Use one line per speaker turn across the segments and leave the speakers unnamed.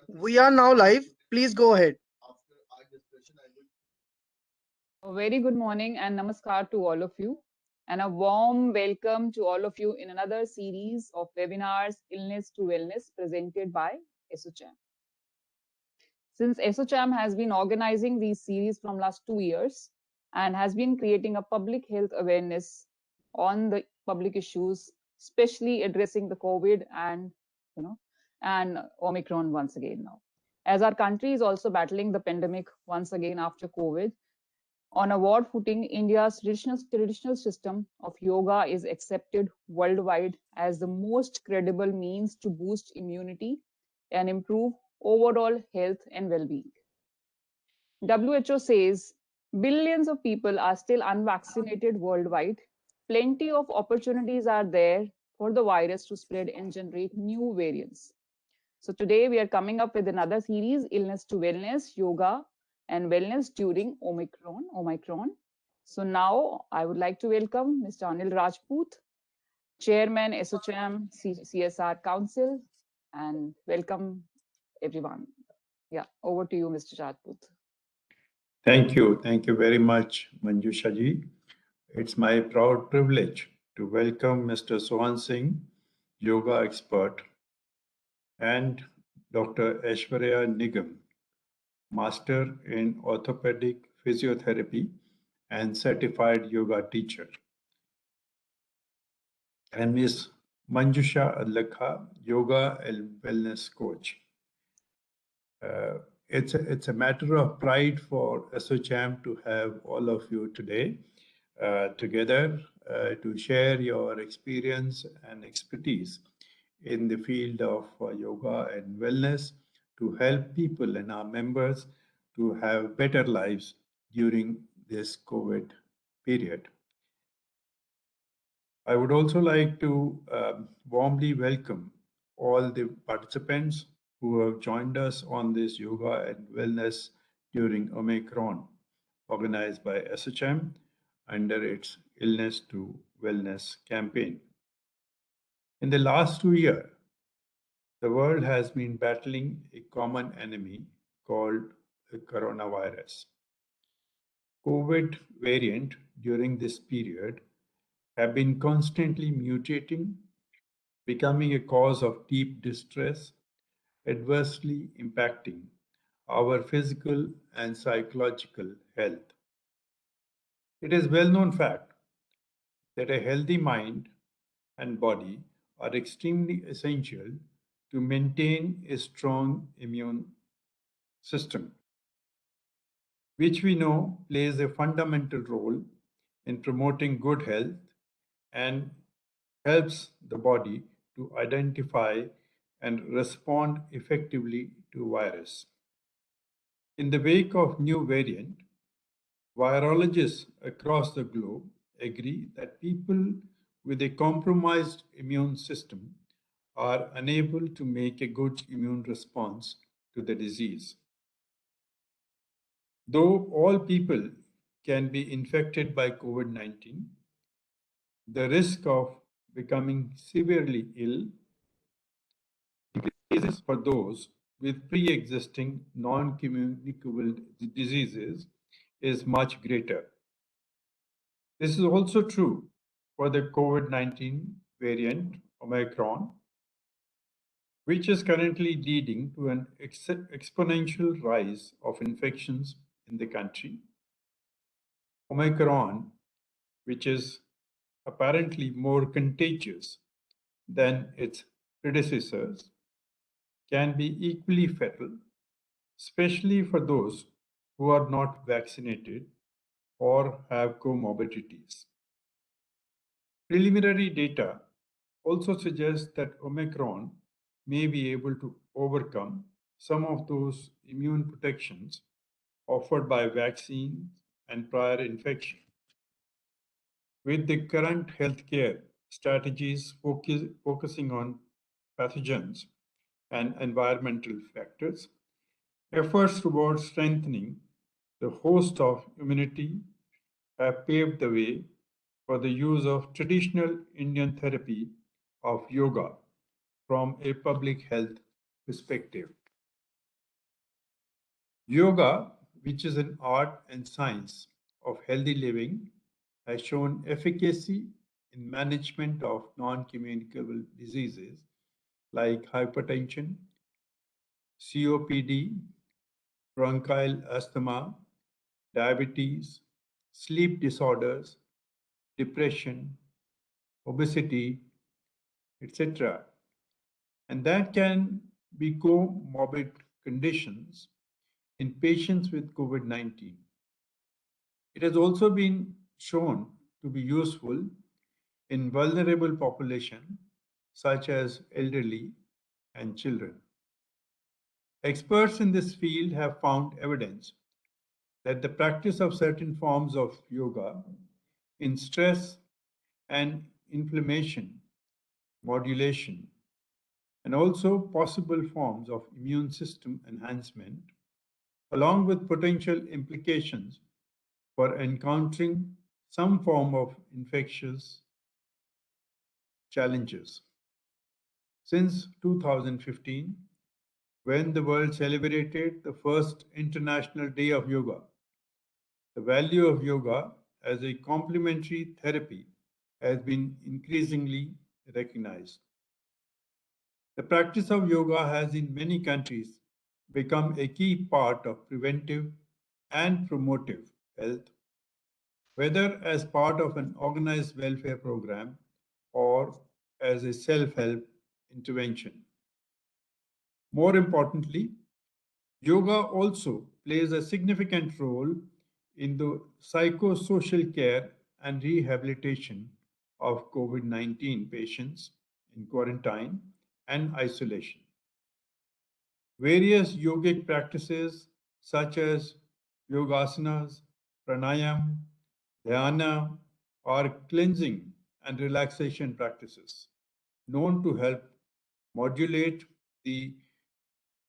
We are now live. Please go ahead.
A very good morning and namaskar to all of you, and a warm welcome to all of you in another series of webinars, Illness to Wellness, presented by ASSOCHAM. Since ASSOCHAM has been organizing these series from last 2 years and has been creating a public health awareness on the public issues, especially addressing the COVID and Omicron once again now. As our country is also battling the pandemic once again after COVID, on a war footing, India's traditional system of yoga is accepted worldwide as the most credible means to boost immunity and improve overall health and well-being. WHO says billions of people are still unvaccinated worldwide. Plenty of opportunities are there for the virus to spread and generate new variants. So today we are coming up with another series, Illness to Wellness, Yoga and Wellness during Omicron. So now I would like to welcome Mr. Anil Rajput, Chairman, ASSOCHAM CSR Council, and welcome everyone. Yeah, over to you, Mr. Rajput.
Thank you. Thank you very much, Manjusha ji. It's my proud privilege to welcome Mr. Sohan Singh, yoga expert, and Dr. Aishwarya Nigam, Master in Orthopedic Physiotherapy and Certified Yoga Teacher, and Ms. Manjusha Adlakha, Yoga and Wellness Coach. It's a matter of pride for ASSOCHAM to have all of you today together to share your experience and expertise in the field of yoga and wellness to help people and our members to have better lives during this COVID period. I would also like to warmly welcome all the participants who have joined us on this yoga and wellness during Omicron, organized by ASSOCHAM under its Illness to Wellness campaign. In the last 2 years, the world has been battling a common enemy called the coronavirus. COVID variant during this period have been constantly mutating, becoming a cause of deep distress, adversely impacting our physical and psychological health. It is a well-known fact that a healthy mind and body are extremely essential to maintain a strong immune system, which we know plays a fundamental role in promoting good health and helps the body to identify and respond effectively to virus. In the wake of new variant, virologists across the globe agree that people with a compromised immune system are unable to make a good immune response to the disease. Though all people can be infected by COVID-19, the risk of becoming severely ill increases for those with pre-existing non-communicable diseases is much greater. This is also true for the COVID-19 variant Omicron, which is currently leading to an exponential rise of infections in the country. Omicron, which is apparently more contagious than its predecessors, can be equally fatal, especially for those who are not vaccinated or have comorbidities. Preliminary data also suggests that Omicron may be able to overcome some of those immune protections offered by vaccines and prior infection. With the current healthcare strategies focusing on pathogens and environmental factors, efforts towards strengthening the host of immunity have paved the way for the use of traditional Indian therapy of yoga from a public health perspective. Yoga, which is an art and science of healthy living, has shown efficacy in management of non-communicable diseases like hypertension, COPD, bronchial asthma, diabetes, sleep disorders, depression, obesity, etc. And that can be comorbid conditions in patients with COVID-19. It has also been shown to be useful in vulnerable population such as elderly and children. Experts in this field have found evidence that the practice of certain forms of yoga in stress and inflammation modulation and also possible forms of immune system enhancement, along with potential implications for encountering some form of infectious challenges. Since 2015, when the world celebrated the first International Day of Yoga, the value of yoga as a complementary therapy has been increasingly recognized. The practice of yoga has in many countries become a key part of preventive and promotive health, whether as part of an organized welfare program or as a self-help intervention. More importantly, yoga also plays a significant role in the psychosocial care and rehabilitation of COVID-19 patients in quarantine and isolation. Various yogic practices such as yogasanas, pranayam, dhyana, are cleansing and relaxation practices known to help modulate the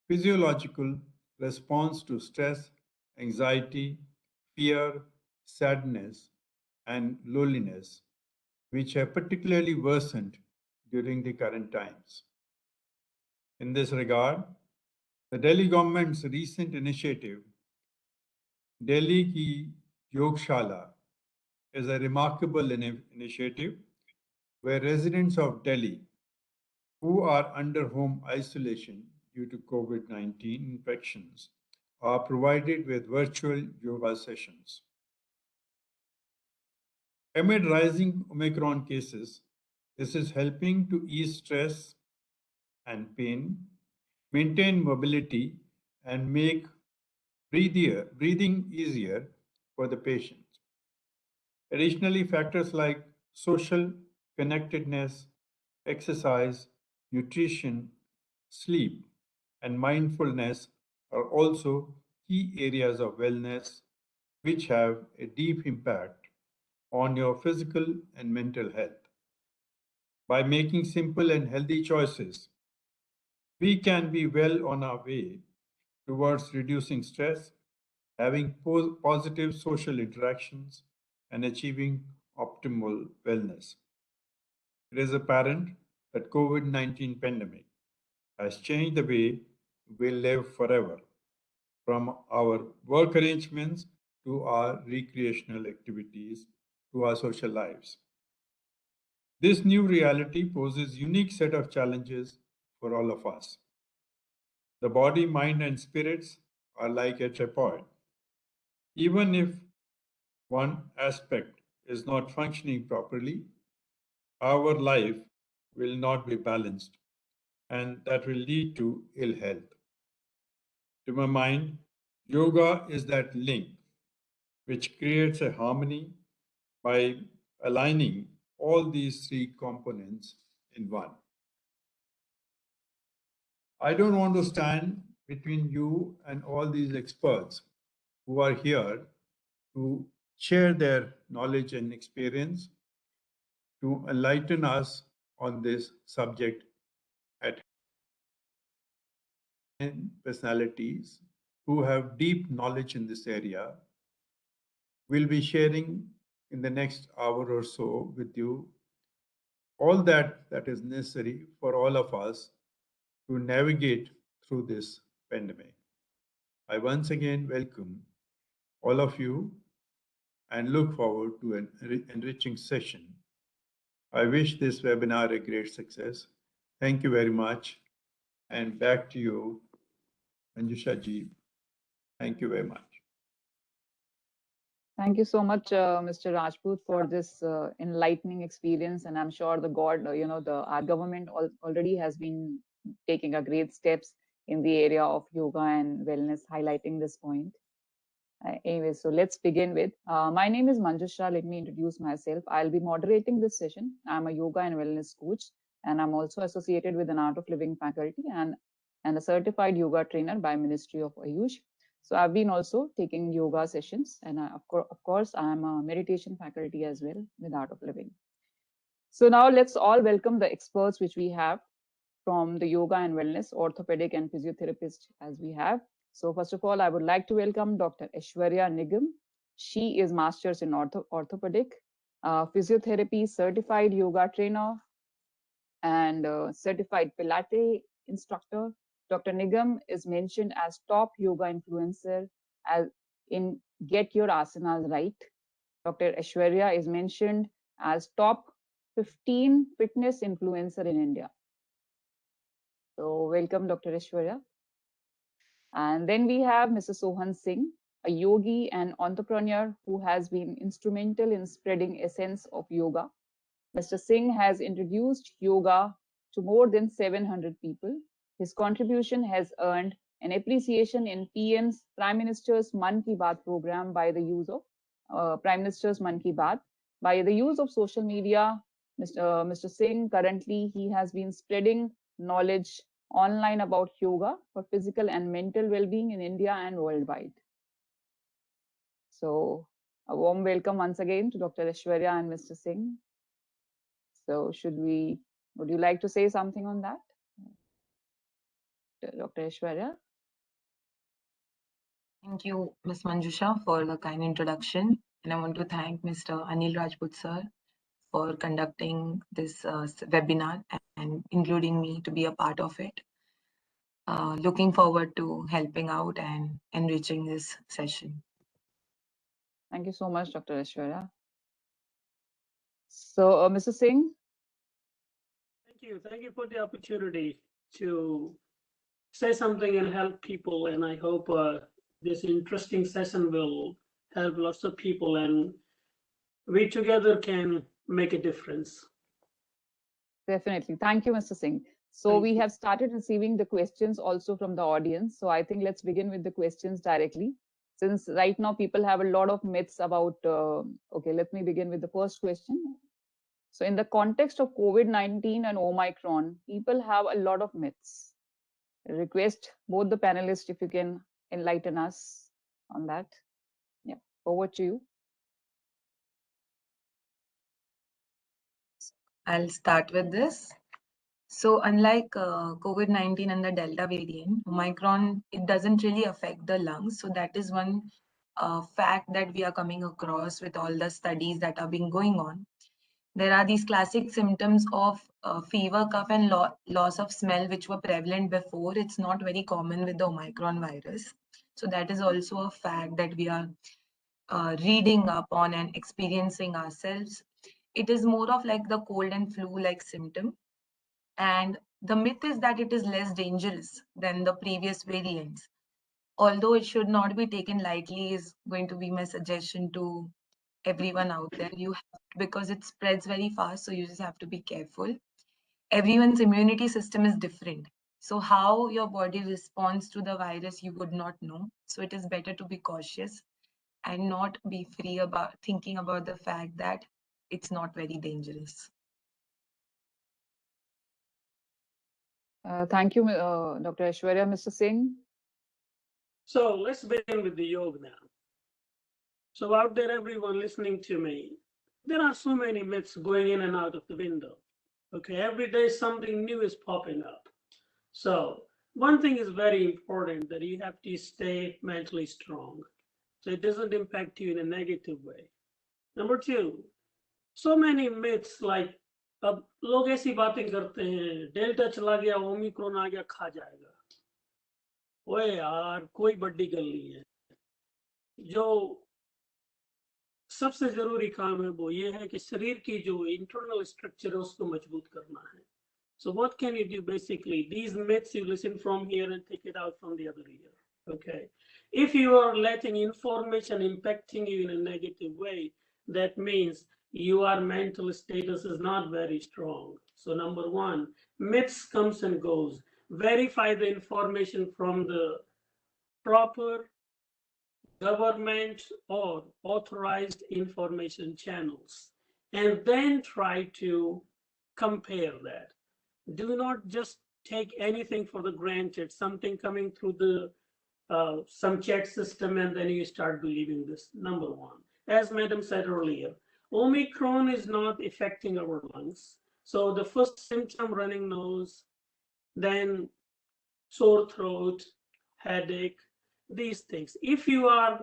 physiological response to stress, anxiety, fear, sadness, and loneliness, which have particularly worsened during the current times. In this regard, the Delhi government's recent initiative, Delhi Ki Yogshala, is a remarkable initiative where residents of Delhi who are under home isolation due to COVID-19 infections are provided with virtual yoga sessions. Amid rising Omicron cases, this is helping to ease stress and pain, maintain mobility, and make breathing easier for the patient. Additionally, factors like social connectedness, exercise, nutrition, sleep, and mindfulness are also key areas of wellness which have a deep impact on your physical and mental health. By making simple and healthy choices, we can be well on our way towards reducing stress, having positive social interactions, and achieving optimal wellness. It is apparent that COVID-19 pandemic has changed the way we live forever, from our work arrangements to our recreational activities to our social lives. This new reality poses unique set of challenges for all of us. The body, mind, and spirits are like a tripod. Even if one aspect is not functioning properly, our life will not be balanced, and that will lead to ill health. To my mind, yoga is that link which creates a harmony by aligning all these three components in one. I don't want to stand between you and all these experts who are here to share their knowledge and experience to enlighten us on this subject at hand. Personalities who have deep knowledge in this area will be sharing in the next hour or so with you all that is necessary for all of us to navigate through this pandemic. I once again welcome all of you and look forward to an enriching session. I wish this webinar a great success. Thank you very much. And back to you, Anjusha ji. Thank you very much.
Thank you so much, Mr. Rajput, for this enlightening experience. And I'm sure our government already has been taking a great steps in the area of yoga and wellness, highlighting this point. Anyway, so let's begin with, my name is Manjusha. Let me introduce myself. I'll be moderating this session. I'm a yoga and wellness coach, and I'm also associated with an Art of Living faculty and a certified yoga trainer by Ministry of Ayush. So I've been also taking yoga sessions, and of course, I'm a meditation faculty as well with Art of Living. So now let's all welcome the experts which we have from the yoga and wellness, orthopedic and physiotherapist as we have. So first of all, I would like to welcome Dr. Aishwarya Nigam. She is Masters in Orthopedic, Physiotherapy Certified Yoga Trainer, and Certified Pilates Instructor. Dr. Nigam is mentioned as top yoga influencer as in Get Your Asanas Right. Dr. Aishwarya is mentioned as top 15 fitness influencer in India. So welcome, Dr. Aishwarya. And then we have Mr. Sohan Singh, a yogi and entrepreneur who has been instrumental in spreading essence of yoga. Mr. Singh has introduced yoga to more than 700 people. His contribution has earned an appreciation in PM's Prime Minister's Man Ki Baat program by the use of Prime Minister's Man Ki Baat. By the use of social media, Mr. Singh currently he has been spreading knowledge online about yoga for physical and mental well-being in India and worldwide. So a warm welcome once again to Dr. Aishwarya and Mr. Singh. So would you like to say something on that? Dr. Aishwarya?
Thank you, Ms. Manjusha, for the kind introduction. And I want to thank Mr. Anil Rajput sir for conducting this webinar and including me to be a part of it. Looking forward to helping out and enriching this session.
Thank you so much, Dr. Aishwarya. So, Mr. Singh?
Thank you for the opportunity to say something and help people. And I hope this interesting session will help lots of people and we together can make a difference.
Definitely. Thank you, Mr. Singh. So we have started receiving the questions also from the audience. So I think let's begin with the questions directly. Since right now people have a lot of myths about, okay, let me begin with the first question. So in the context of COVID-19 and Omicron, people have a lot of myths. I request both the panelists if you can enlighten us on that. Yeah, over to you.
I'll start with this. So unlike COVID-19 and the Delta variant, Omicron, it doesn't really affect the lungs. So that is one fact that we are coming across with all the studies that are being going on. There are these classic symptoms of fever, cough, and loss of smell, which were prevalent before. It's not very common with the Omicron virus. So that is also a fact that we are reading up on and experiencing ourselves. It is more of like the cold and flu-like symptom. And the myth is that it is less dangerous than the previous variants. Although it should not be taken lightly, is going to be my suggestion to everyone out there. Because it spreads very fast, so you just have to be careful. Everyone's immunity system is different. So how your body responds to the virus, you would not know. So it is better to be cautious and not be free about thinking about the fact that it's not very dangerous.
Thank you, Dr. Aishwarya. Mr. Singh?
So let's begin with the yoga now. So out there, everyone listening to me, there are so many myths going in and out of the window. Okay, every day something new is popping up. So one thing is very important, that you have to stay mentally strong, so it doesn't impact you in a negative way. Number two, so many myths like अब लोग ऐसी बातें करते हैं, delta चला गया, Omicron आ गया, खा जाएगा। ओए यार, कोई बड़ी गल नहीं है। जो सबसे जरूरी काम है वो ये है कि शरीर की जो इंटरनल स्ट्रक्चर है उसको मजबूत करना है। So what can you do basically? These myths you listen from here and take it out from the other ear. Okay. If you are letting information impacting you in a negative way, that means your mental status is not very strong. So number one, myths comes and goes. Verify the information from the proper government or authorized information channels, and then try to compare that. Do not just take anything for the granted, something coming through the some chat system, and then you start believing this. Number one, as madam said earlier, Omicron is not affecting our lungs. So the first symptom, running nose, then sore throat, headache, these things. If you are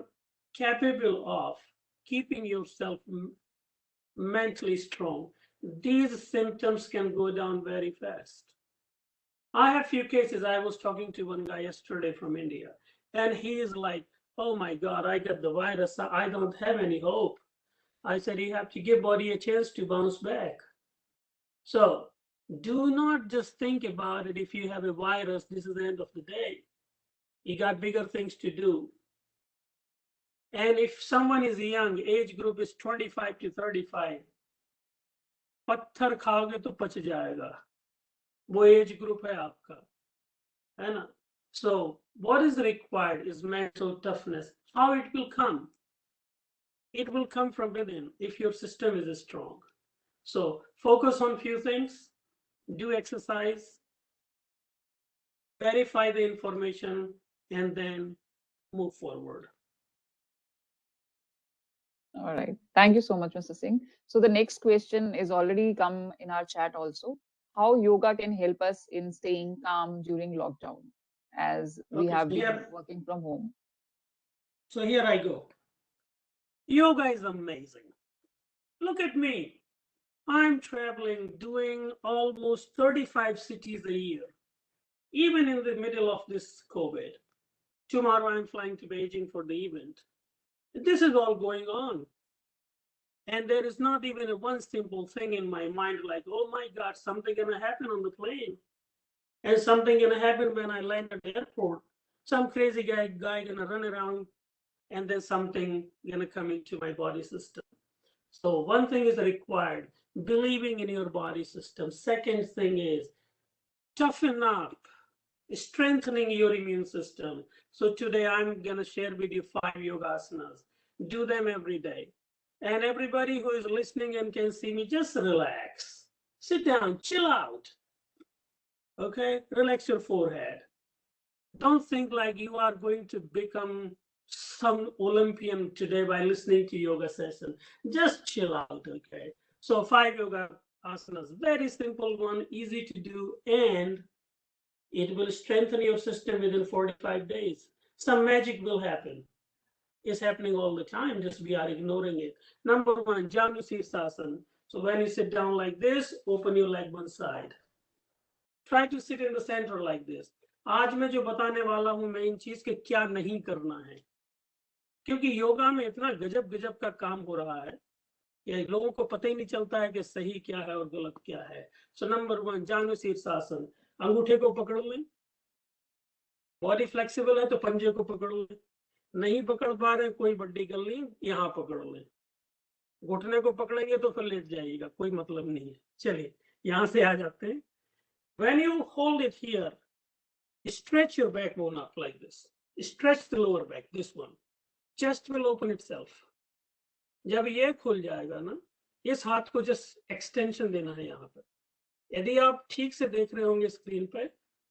capable of keeping yourself mentally strong, these symptoms can go down very fast. I have few cases. I was talking to one guy yesterday from India, and he is like, oh my God, I got the virus. I don't have any hope. I said, you have to give body a chance to bounce back. So do not just think about it. If you have a virus, this is the end of the day. You got bigger things to do. And if someone is young, age group is 25 to 35, पत्थर खाओगे तो पच जाएगा, वो age group है आपका, है ना? So what is required is mental toughness. How it will come? It will come from within if your system is strong. So focus on few things, do exercise, verify the information, and then move forward.
All right. Thank you so much, Mr. Singh. So the next question is already come in our chat also. How yoga can help us in staying calm during lockdown, as we have been working from home?
So here I go. Yoga is amazing. Look at me. I'm traveling, doing almost 35 cities a year, even in the middle of this COVID. Tomorrow I'm flying to Beijing for the event. This is all going on. And there is not even a one simple thing in my mind like, oh my God, something gonna happen on the plane. And something gonna happen when I land at the airport. Some crazy guy gonna run around, and then something gonna come into my body system. So one thing is required, believing in your body system. Second thing is toughen up, strengthening your immune system. So today I'm gonna share with you 5 yogasanas. Do them every day. And everybody who is listening and can see me, just relax. Sit down, chill out. Okay, relax your forehead. Don't think like you are going to become some Olympian today by listening to yoga session. Just chill out, okay? So 5 yoga asanas, very simple one, easy to do, and it will strengthen your system within 45 days. Some magic will happen. It's happening all the time, just we are ignoring it. Number 1, Janu Sirsasana. So when you sit down like this, open your leg one side. Try to sit in the center like this. आज मैं जो बताने वाला हूं मैं इन चीज के क्या नहीं करना है, क्योंकि योगा में इतना गजब गजब का काम हो रहा है कि लोगों को पता ही नहीं चलता है कि सही क्या है और गलत क्या है. सो नंबर 1, जानु शीर्षासन. अंगूठे को पकड़ लें. बॉडी फ्लेक्सिबल है तो पंजे को पकड़ लें. नहीं पकड़ पा रहे कोई बड़ी गल नहीं, यहाँ पकड़ लें. घुटने को पकड़ेंगे तो फिर लेट जाइएगा, कोई मतलब नहीं है. चलिए यहाँ से आ जाते हैं. When you hold it here, stretch your backbone up like this. Stretch the lower back, this one. Chest will open itself. जब ये खुल जाएगा ना, इस हाथ को जस्ट एक्सटेंशन देना है यहाँ पर. यदि आप ठीक से देख रहे होंगे स्क्रीन पे,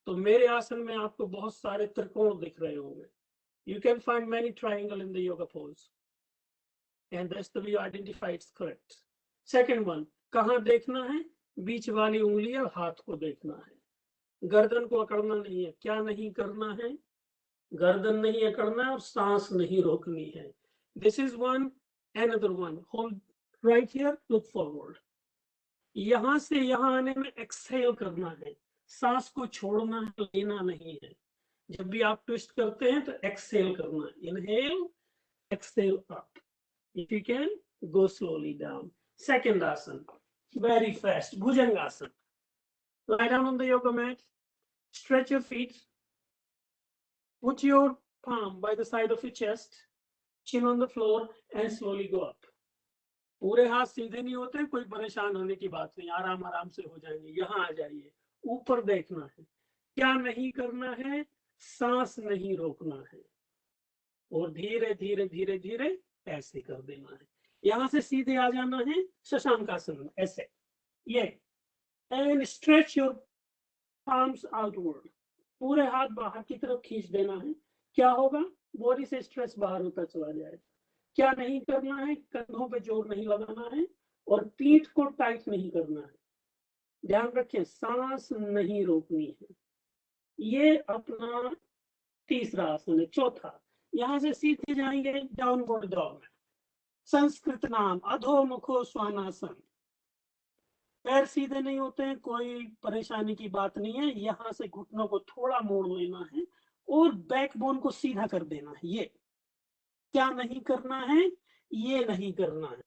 तो मेरे आसन में आपको बहुत सारे त्रिकोण दिख रहे होंगे. You can find many triangle in the yoga pose. And that's the way you identify it's correct. Second one, कहाँ देखना है? बीच वाली उंगली और हाथ को देखना है. गर्दन को अकड़ना नहीं है. क्या नहीं करना है? गर्दन नहीं अकड़ना और सांस नहीं रोकनी है. This is one. Another one. Hold right here. Look forward. यहां से यहां आने में एक्सहेल करना है, सांस को छोड़ना है, लेना नहीं है। जब भी आप ट्विस्ट करते हैं तो एक्सहेल करना है, inhale, exhale up. If you can go slowly down. Second asana, very fast, Bhujangasana. Lie down on the yoga mat, stretch your feet, put your palm by the side of your chest, chin on the floor, and slowly go up. पूरे हाथ सीधे नहीं होते, कोई परेशान होने की बात नहीं, आराम आराम से हो जाएंगे। यहाँ आ जाइए, ऊपर देखना है। क्या नहीं करना है? सांस नहीं रोकना है, और धीरे धीरे धीरे धीरे ऐसे कर देना है। यहां से सीधे आ जाना है शशांकासन, ऐसे ये, and stretch your palms outward, पूरे हाथ बाहर की तरफ खींच देना है। क्या होगा? बॉडी से स्ट्रेस बाहर होता चला जाएगा। क्या नहीं करना है? कंधों पे जोर नहीं लगाना है और पीठ को टाइट नहीं करना है। ध्यान रखें, सांस नहीं रोकनी है। ये अपना तीसरा आसन है। चौथा, यहां से सीधे जाएंगे डाउनवर्ड डॉग में, संस्कृत नाम अधोमुखो स्वानासन। पैर सीधे नहीं होते हैं, कोई परेशानी की बात नहीं है। यहां से घुटनों को थोड़ा मोड़ लेना है और बैकबोन को सीधा कर देना है। ये क्या नहीं करना है? ये नहीं करना है।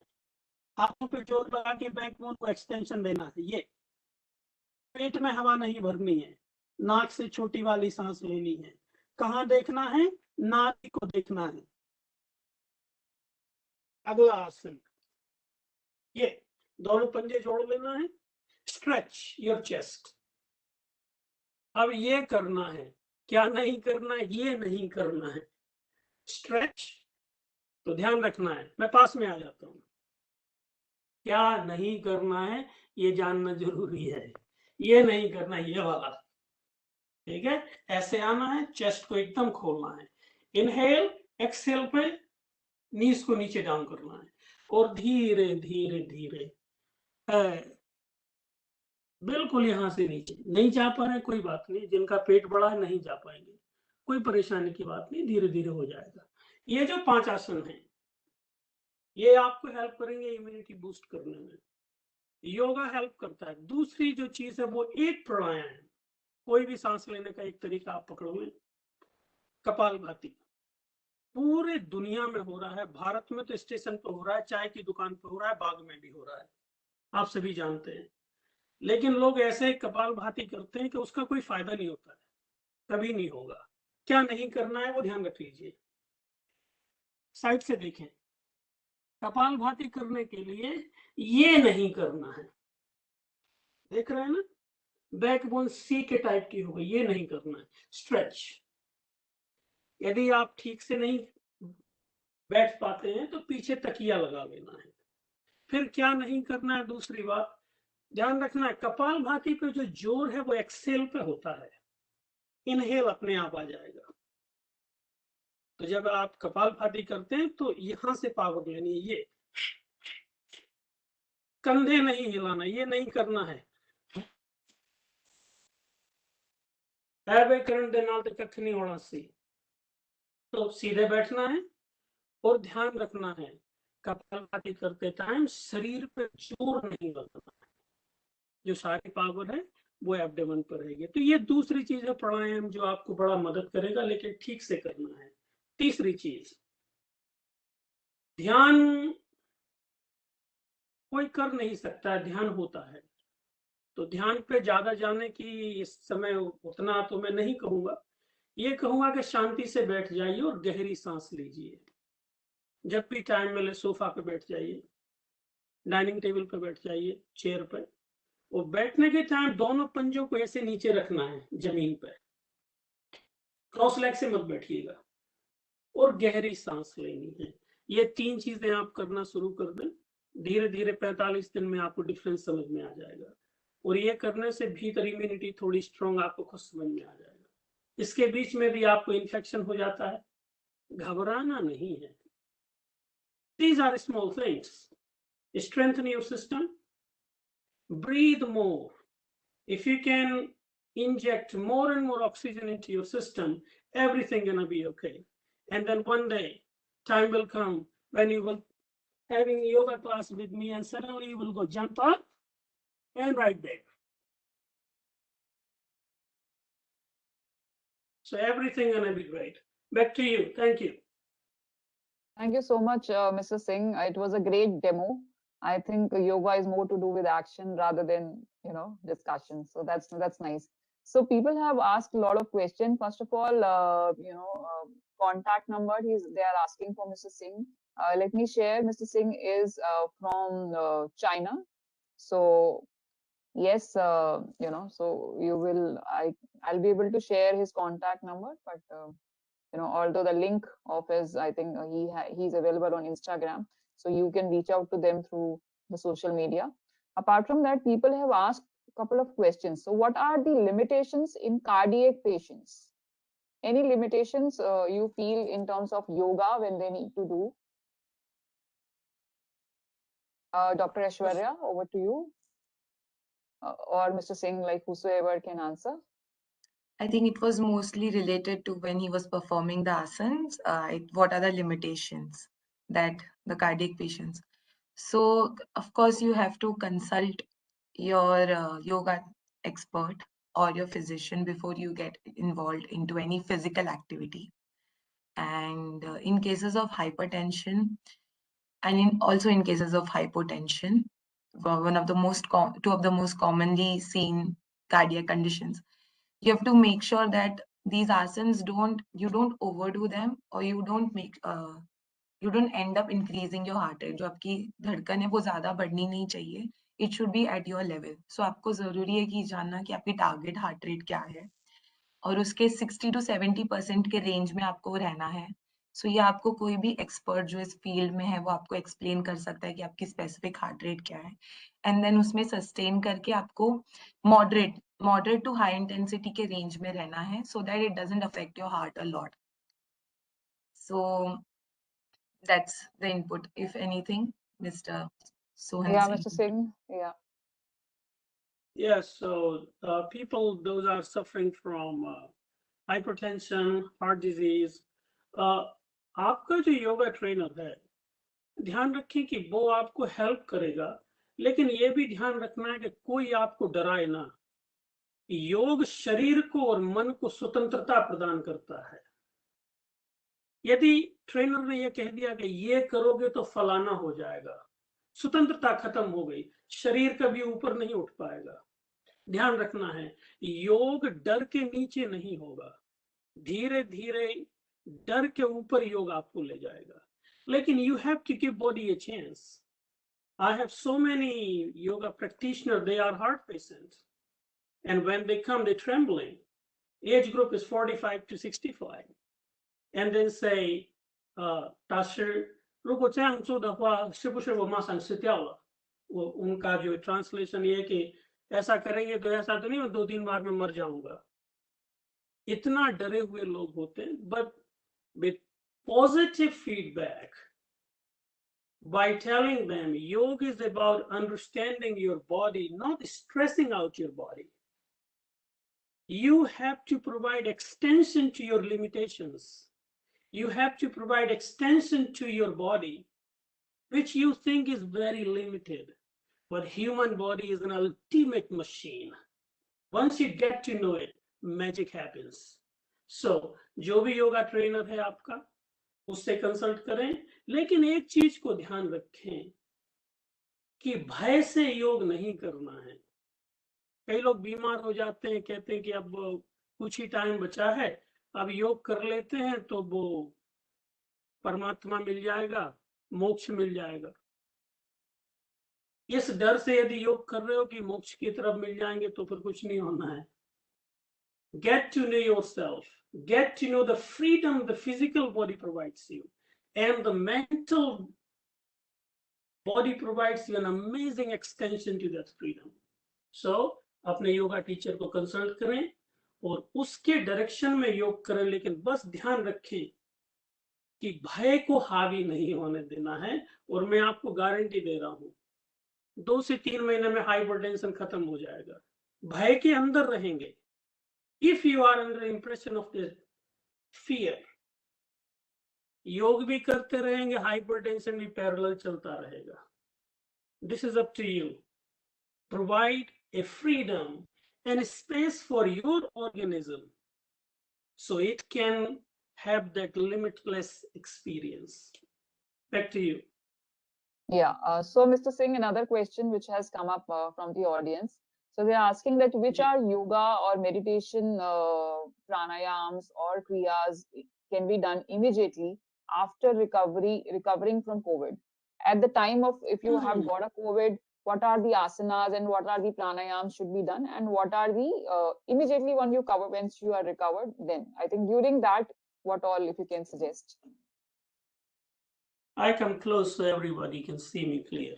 हाथों पे जोर लगा के बैकबोन को एक्सटेंशन देना है। ये पेट में हवा नहीं भरनी है, नाक से छोटी वाली सांस लेनी है। कहाँ देखना है? नाभि को देखना है। अगला आसन, ये दोनों पंजे जोड़ लेना है, स्ट्रेच योर चेस्ट। अब ये करना है, क्या नहीं करना है? ये नहीं करना है। स्ट्रेच, तो ध्यान रखना है, मैं पास में आ जाता हूं। क्या नहीं करना है ये जानना जरूरी है। ये नहीं करना है, ये वाला, ठीक है? ऐसे आना है, चेस्ट को एकदम खोलना है। इनहेल, एक्सहेल पे नीज को नीचे डाउन करना है और धीरे धीरे धीरे बिल्कुल यहां से नीचे। नहीं जा पा रहे, कोई बात नहीं, जिनका पेट बड़ा है नहीं जा पाएंगे, कोई परेशानी की बात नहीं, धीरे धीरे हो जाएगा। ये जो 5 आसन हैं, ये आपको हेल्प करेंगे इम्यूनिटी बूस्ट करने में। योगा हेल्प करता है। दूसरी जो चीज है वो एक प्राणायाम है। कोई भी सांस लेने का एक तरीका आप पकड़ो में, कपालभाति। पूरे दुनिया में हो रहा है, भारत में तो स्टेशन पर हो रहा है, चाय की दुकान पर हो रहा है, बाग में भी हो रहा है, आप सभी जानते हैं। लेकिन लोग ऐसे कपालभाति करते हैं कि उसका कोई फायदा नहीं होता है, कभी नहीं होगा। क्या नहीं करना है वो ध्यान रख लीजिए। साइड से देखें, कपालभाति करने के लिए ये नहीं करना है, देख रहे हैं ना, बैकबोन सी के टाइप की हो गई, ये नहीं करना है। स्ट्रेच, यदि आप ठीक से नहीं बैठ पाते हैं तो पीछे तकिया लगा लेना है। फिर क्या नहीं करना है? दूसरी बात ध्यान रखना है, कपालभाति पे जो जोर है वो एक्सेल पे होता है, इनहेल अपने आप आ जाएगा। तो जब आप कपालभाति करते हैं तो यहां से पावर लेनी है, ये कंधे नहीं हिलाना, ये नहीं करना है। करंट दे नाल ते कख नहीं होना सी। तो सीधे बैठना है और ध्यान रखना है, कपालभाति करते टाइम शरीर पे जोर नहीं लगाना है, जो सारी पावर है वो एब्डोमेन पर रहेगी। तो ये दूसरी चीज है प्राणायाम, जो आपको बड़ा मदद करेगा, लेकिन ठीक से करना है। तीसरी चीज, ध्यान कोई कर नहीं सकता है, ध्यान होता है। तो ध्यान पे ज्यादा जाने की इस समय उतना तो मैं नहीं कहूंगा, ये कहूंगा कि शांति से बैठ जाइए और गहरी सांस लीजिए। जब भी टाइम मिले सोफा पे बैठ जाइए, डाइनिंग टेबल पे बैठ जाइए, चेयर पे, और बैठने के टाइम दोनों पंजों को ऐसे नीचे रखना है जमीन पे, क्रॉस लेग से मत बैठिएगा, और गहरी सांस लेनी है। ये 3 चीजें आप करना शुरू कर दें, धीरे धीरे 45 दिन में आपको डिफरेंस समझ में आ जाएगा। और ये करने से भीतर इम्यूनिटी थोड़ी स्ट्रॉन्ग आपको खुद समझ में आ जाएगा। इसके बीच में भी आपको इन्फेक्शन हो जाता है, घबराना नहीं है। These are small things. Strengthen your system. Breathe more. If you can inject more and more oxygen into your system, everything gonna be okay. And then one day, time will come when you will having yoga class with me, and suddenly you will go jump up and right there. So everything gonna be great. Back to you. Thank you.
Thank you so much, Mr. Singh. It was a great demo. I think yoga is more to do with action rather than discussion. So that's nice. So people have asked a lot of questions. First of all, contact number. They are asking for Mr. Singh. Let me share. Mr. Singh is from China. So yes, so I'll be able to share his contact number, but although the link of his, I think he's available on Instagram, so you can reach out to them through the social media. Apart from that, people have asked a couple of questions. So what are the limitations in cardiac patients? Any limitations you feel in terms of yoga when they need to do? Dr. Aishwarya, over to you. Or Mr. Singh, like whosoever can answer.
I think it was mostly related to when he was performing the asanas. What are the limitations that the cardiac patients? So, of course, you have to consult your yoga expert or your physician before you get involved into any physical activity. And in cases of hypertension, and also in cases of hypotension, two of the most commonly seen cardiac conditions, you have to make sure that these asanas you don't overdo them, or you don't end up increasing your heart rate. जो आपकी धड़कन है वो ज्यादा बढ़नी नहीं चाहिए. It should be at your level. So आपको जरूरी है कि जानना कि आपकी टारगेट हार्ट रेट क्या है और उसके 60 to 70% के रेंज में आपको रहना है. सो ये आपको कोई भी एक्सपर्ट जो इस फील्ड में है वो आपको एक्सप्लेन कर सकता है कि आपकी स्पेसिफिक हार्ट रेट क्या है, एंड देन उसमें सस्टेन करके आपको मॉडरेट टू हाई इंटेंसिटी के रेंज में रहना है, so that it doesn't affect your heart a lot. So that's the input. If anything, Mr. Sohan
Yeah,
Singh.
Mr. Singh. Yeah.
Yes, so people, those are suffering from hypertension, heart disease. आपका जो yoga trainer है, ध्यान रखें कि वो आपको help करेगा, लेकिन ये भी ध्यान रखना है कि कोई आपको डराए ना. योग शरीर को और मन को स्वतंत्रता प्रदान करता है. यदि ट्रेनर ने ये कह दिया कि ये करोगे तो फलाना हो जाएगा, स्वतंत्रता खत्म हो गई, शरीर कभी ऊपर नहीं उठ पाएगा. ध्यान रखना है, योग डर के नीचे नहीं होगा, धीरे धीरे डर के ऊपर योग आपको ले जाएगा. लेकिन you have to give body a chance. I have so many yoga practitioners, they are heart patients, and when they come, they're trembling. Age group is 45 to 65, and then say, 大师，如果这样做的话，是不是我马上死掉了？उनका जो ट्रांसलेशन ये कि ऐसा करेंगे तो ऐसा तो नहीं मैं 2-3 बार में मर जाऊंगा. इतना डरे हुए लोग होते हैं. But with positive feedback, by telling them yoga is about understanding your body, not stressing out your body. You have to provide extension to your limitations. You have to provide extension to your body, which you think is very limited. But human body is an ultimate machine. Once you get to know it, magic happens. So, जो भी yoga trainer है आपका, उससे consult करें. लेकिन एक चीज को ध्यान रखें कि भय से योग नहीं करना है. कई लोग बीमार हो जाते हैं, कहते हैं कि अब कुछ ही टाइम बचा है, अब योग कर लेते हैं तो वो परमात्मा मिल जाएगा, मोक्ष मिल जाएगा. इस डर से यदि योग कर रहे हो कि मोक्ष की तरफ मिल जाएंगे तो फिर कुछ नहीं होना है. Get to know yourself. Get to know the freedom the physical body provides you, and the mental body provides you an amazing extension to that freedom. So, अपने योगा टीचर को कंसल्ट करें और उसके डायरेक्शन में योग करें, लेकिन बस ध्यान रखें कि भय को हावी नहीं होने देना है. और मैं आपको गारंटी दे रहा हूं 2 से 3 महीने में हाइपरटेंशन खत्म हो जाएगा. भय के अंदर रहेंगे. If you are under the impression of the fear, योग भी करते रहेंगे, हाइपरटेंशन भी पैरेलल चलता रहेगा. This is up to you. provide a freedom and a space for your organism so it can have that limitless experience. Back to you.
Yeah. So, Mr. Singh, another question which has come up from the audience. So they're asking that which are yoga or meditation pranayams or kriyas can be done immediately after recovering from COVID. At the time of, if you have got a COVID, what are the asanas and what are the pranayams should be done, and what are the immediately when you cover, once you are recovered, then I think during that, what all, if you can suggest.
I come close so everybody can see me clear.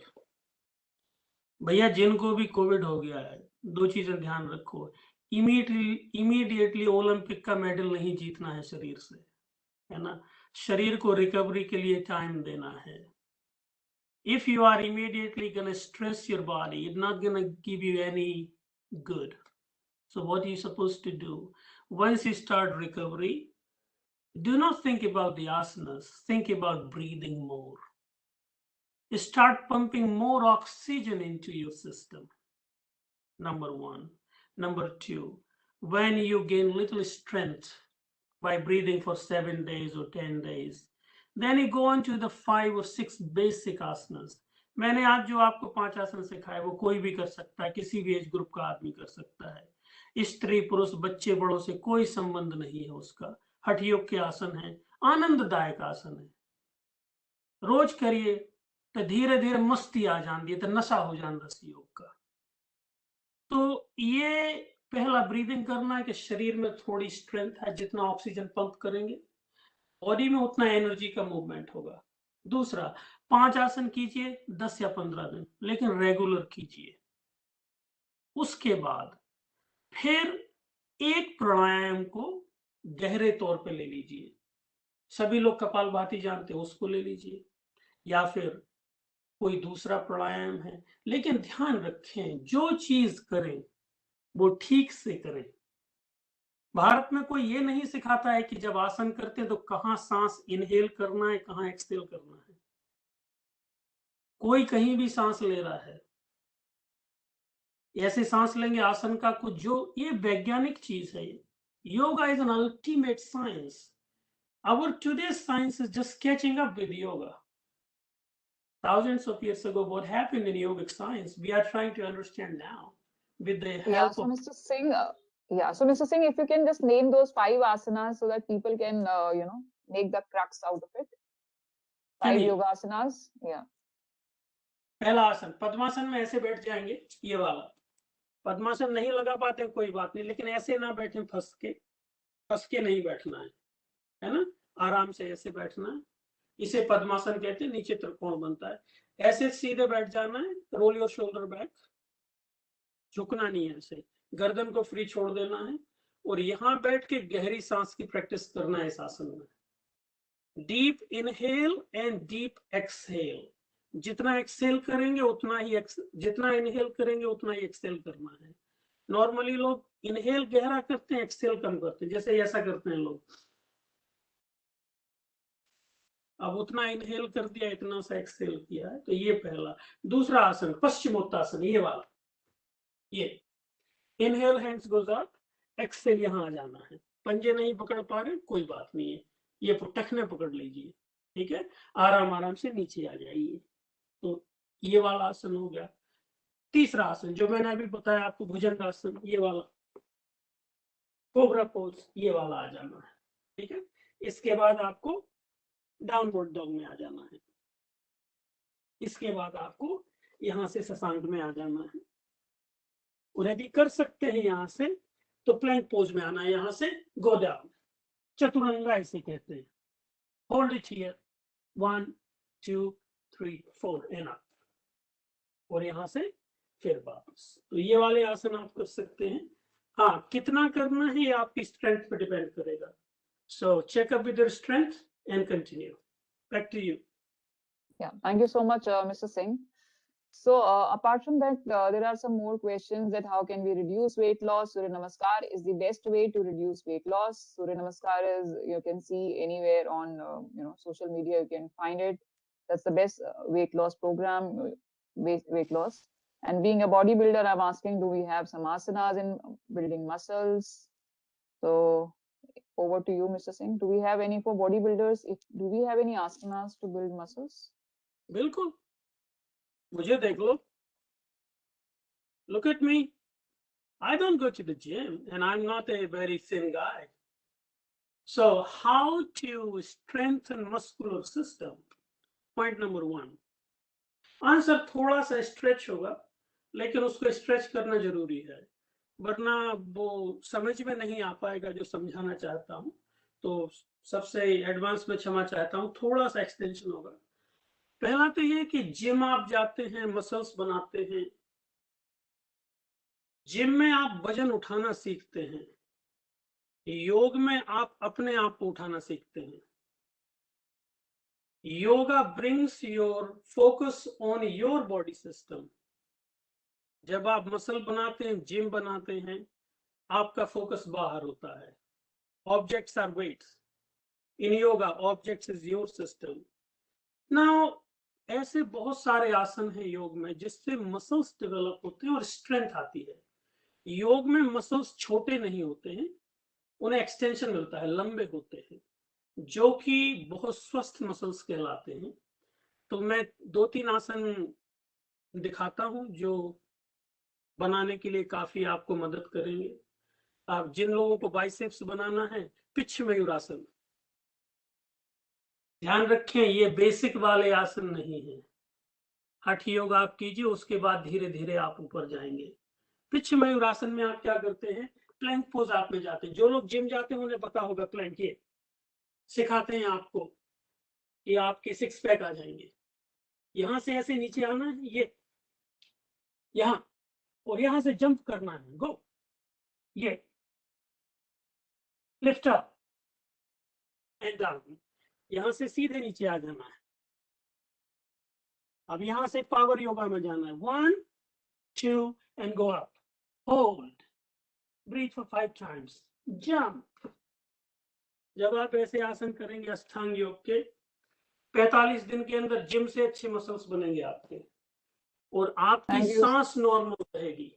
भैया जिनको भी Covid हो गया है, दो चीजें ध्यान रखो. इमीडिएटली ओलंपिक का मेडल नहीं जीतना है शरीर से, है ना. शरीर को रिकवरी के लिए टाइम देना है. If you are immediately gonna stress your body, it's not gonna give you any good. So what are you supposed to do? Once you start recovery, do not think about the asanas, think about breathing more. Start pumping more oxygen into your system. Number one. Number two, when you gain little strength by breathing for 7 days or 10 days, then you go on to the 5 or 6 basic asanas. मैंने आज जो आपको 5 आसन सिखाए वो कोई भी कर सकता है, किसी भी एज ग्रुप का आदमी कर सकता है. स्त्री पुरुष बच्चे बड़ों से कोई संबंध नहीं है उसका. हठ योग के आसन है, आनंददायक आसन है. रोज करिए तो धीरे धीरे मस्ती आ जाती है, तो नशा हो जाता है योग का. तो ये पहला ब्रीदिंग करना है कि शरीर में थोड़ी स्ट्रेंथ है, जितना ऑक्सीजन पंप करेंगे बॉडी में उतना एनर्जी का मूवमेंट होगा. दूसरा, 5 आसन कीजिए 10 या 15 दिन, लेकिन रेगुलर कीजिए. उसके बाद फिर एक प्राणायाम को गहरे तौर पे ले लीजिए. सभी लोग कपालभाति जानते हैं, उसको ले लीजिए, या फिर कोई दूसरा प्राणायाम है. लेकिन ध्यान रखें, जो चीज करें वो ठीक से करें. भारत में कोई ये नहीं सिखाता है कि जब आसन करते हैं तो कहां सांस इनहेल करना है, कहां एक्सहेल करना है. कोई कहीं भी सांस ले रहा है, ऐसे सांस लेंगे आसन का कुछ, जो ये वैज्ञानिक चीज है. Yoga is an ultimate science. Our today's science is just catching up with yoga. Thousands of years ago, what happened in yogic science, we are trying to understand now with the help
so
of...
Mr. Singh, so Mr. Singh, if you can just name those 5 asanas so that people can, make the crux out of it. 5 yoga asanas. Yeah.
पहला आसन, पद्मासन में ऐसे बैठ जाएंगे, ये वाला. पद्मासन नहीं लगा पाते कोई बात नहीं, लेकिन ऐसे ना बैठे फंस के नहीं बैठना है ना. आराम से ऐसे बैठना है. इसे पद्मासन कहते हैं. नीचे त्रिकोण बनता है. ऐसे सीधे बैठ जाना है. Roll your shoulder back. झुकना नहीं है, ऐसे गर्दन को फ्री छोड़ देना है. और यहां बैठ के गहरी सांस की प्रैक्टिस करना है इस आसन में. Deep inhale and deep exhale. जितना एक्सहेल करेंगे उतना ही जितना इनहेल करेंगे उतना ही एक्सहेल करना है. नॉर्मली लोग इनहेल गहरा करते हैं, एक्सहेल कम करते हैं, जैसे ऐसा करते हैं लोग. अब उतना इनहेल कर दिया, इतना सा एक्सहेल किया है. तो ये पहला. दूसरा आसन, पश्चिमोत्तासन, ये वाला. ये inhale hands goes up, exhale यहां आ जाना है. पंजे नहीं पकड़ पा रहे, कोई बात नहीं है, ये टखने पकड़ लीजिए. ठीक है, आराम से नीचे आ जाइए. तो ये वाला आसन हो गया. तीसरा आसन जो मैंने अभी बताया आपको, भुजंगासन, ये वाला. कोबरा पोज, ये वाला आ जाना है. ठीक है, इसके बाद आपको डाउनवर्ड डॉग में आ जाना है. इसके बाद आपको यहां से शशांक में आ जाना है. और यदि कर सकते हैं यहां से तो प्लैंक पोज में आना है. यहां से गो डाउन, चतुरंगा इसे कहते हैं. Hold it here, 1 2 3 4 and up. और यहां से फिर वापस. तो ये वाले आसन आप कर सकते हैं. हाँ, कितना करना है ये आपकी स्ट्रेंथ पे डिपेंड करेगा. So check up with your strength and continue. Back to you.
Yeah, thank you so much, Mr. Singh. So apart from that, there are some more questions that how can we reduce weight loss? Surya Namaskar is the best way to reduce weight loss. Surya Namaskar is, you can see anywhere on social media, you can find it. That's the best weight loss program, weight loss. And being a bodybuilder, I'm asking, do we have some asanas in building muscles? So over to you, Mr. Singh. Do we have any for bodybuilders? Do we have any asanas to build muscles?
बिल्कुल, मुझे देख लो. Look at me. I don't go to the gym and I'm not a very thin guy. So how to strengthen muscular system? Point number 1. Answer थोड़ा सा stretch होगा, लेकिन उसको stretch करना जरूरी है, वरना वो समझ में नहीं आ पाएगा जो समझाना चाहता हूँ. तो सबसे एडवांस में क्षमा चाहता हूँ, थोड़ा सा एक्सटेंशन होगा. पहला तो ये कि जिम आप जाते हैं, मसल्स बनाते हैं. जिम में आप वजन उठाना सीखते हैं, योग में आप अपने आप को उठाना सीखते हैं. Yoga brings your focus on your body system. जब आप मसल बनाते हैं, जिम बनाते हैं, आपका फोकस बाहर होता है. Objects are weights. In yoga objects is your system. Now ऐसे बहुत सारे आसन हैं योग में जिससे मसल्स डेवलप होते हैं और स्ट्रेंथ आती है. योग में मसल्स छोटे नहीं होते हैं, उन्हें एक्सटेंशन मिलता है, लंबे होते हैं, जो कि बहुत स्वस्थ मसल्स कहलाते हैं. तो मैं 2-3 आसन दिखाता हूं जो बनाने के लिए काफी आपको मदद करेंगे. आप जिन लोगों को बाइसेप्स बनाना है, पिच मयूरासन. ध्यान रखें, ये बेसिक वाले आसन नहीं है. हठ योग आप कीजिए, उसके बाद धीरे धीरे आप ऊपर जाएंगे. पिच मयूरासन में आप क्या करते हैं, प्लैंक पोज आप में जाते हैं. जो लोग जिम जाते हैं उन्हें पता होगा प्लैंक. ये सिखाते हैं आपको कि आपके 6 पैक आ जाएंगे. यहां से ऐसे नीचे आना है, ये यहां, और यहां से जंप करना है. गो, ये लिफ्ट अप एंड डाउन. यहां से सीधे नीचे आ जाना है. अब यहां से पावर योगा में जाना है. 1 2 and go up. Hold, breathe for 5 times, jump. जब आप ऐसे आसन करेंगे अष्टांग योग के, 45 दिन के अंदर जिम से अच्छे मसल्स बनेंगे आपके, और आपकी सांस नॉर्मल रहेगी.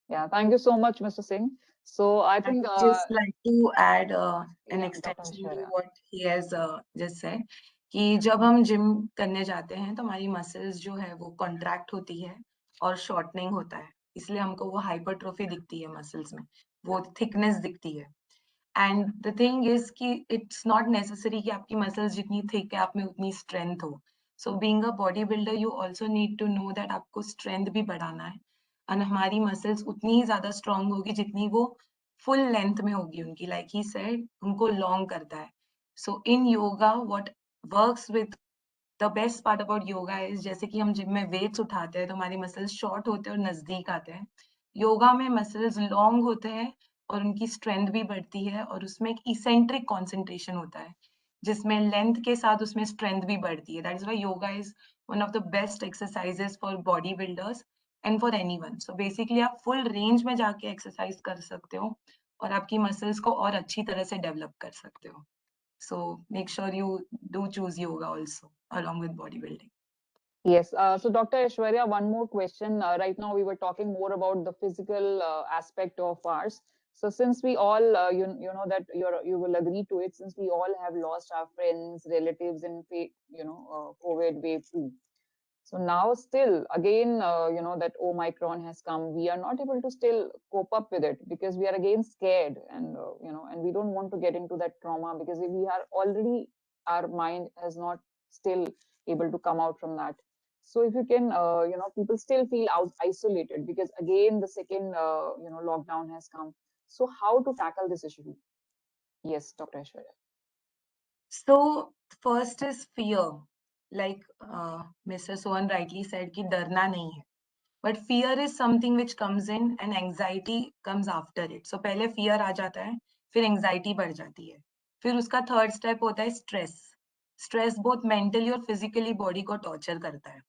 Yeah, thank you so much, Mr. Singh. So I think
just like to add an
yeah,
extension to
Aishwarya.
what he has just said, कि जब हम जिम करने जाते हैं तो हमारी मसल्स जो है वो कॉन्ट्रैक्ट होती है और शॉर्टनिंग होता है, इसलिए हमको वो हाइपरट्रोफी दिखती है मसल्स में, वो थिकनेस दिखती है. एंड द थिंग इज कि इट्स नॉट नेसेसरी कि आपकी मसल्स जितनी थिक है आप में उतनी स्ट्रेंथ हो. So being a body builder you also need to know that आपको स्ट्रेंथ भी बढ़ाना है, और हमारी मसल्स उतनी ही ज्यादा स्ट्रांग होगी जितनी वो फुल लेंथ में होगी उनकी. लाइक ही सेड, उनको लॉन्ग करता है. So in yoga what works with the best part about yoga is, जैसे कि हम जिम में वेट्स उठाते हैं तो हमारी मसल्स शॉर्ट होते हैं और नजदीक आते हैं. योगा में मसल्स लॉन्ग होते हैं और उनकी स्ट्रेंथ भी बढ़ती है, और उसमें एक इसेंट्रिक कॉन्सेंट्रेशन होता है जिसमें लेंथ के साथ उसमें स्ट्रेंथ भी बढ़ती है. That is why yoga is one of the best exercises for body builders and for anyone. So basically आप फुल रेंज में जाके एक्सरसाइज कर सकते हो और आपकी मसल्स को और अच्छी तरह से डेवलप कर सकते हो. So make sure you do choose yoga also along with bodybuilding.
Yes. So Dr. Aishwarya, one more question. Right now we were talking more about the physical aspect of ours. So since we all, you know that you will agree to it, since we all have lost our friends, relatives in, COVID wave 2. So now still again, that Omicron has come. We are not able to still cope up with it because we are again scared, and and we don't want to get into that trauma because we are already, our mind has not still able to come out from that. So if you can, people still feel isolated because again the second, lockdown has come. So how to tackle this issue? Yes, Dr. Aishwarya.
So first is fear. Like Mr. Sohan rightly said कि डरना नहीं है. But fear is something which comes in and anxiety comes after it. So पहले fear आ जाता है, फिर anxiety बढ़ जाती है. फिर उसका third step होता है stress. Stress both mentally और physically body को torture करता है.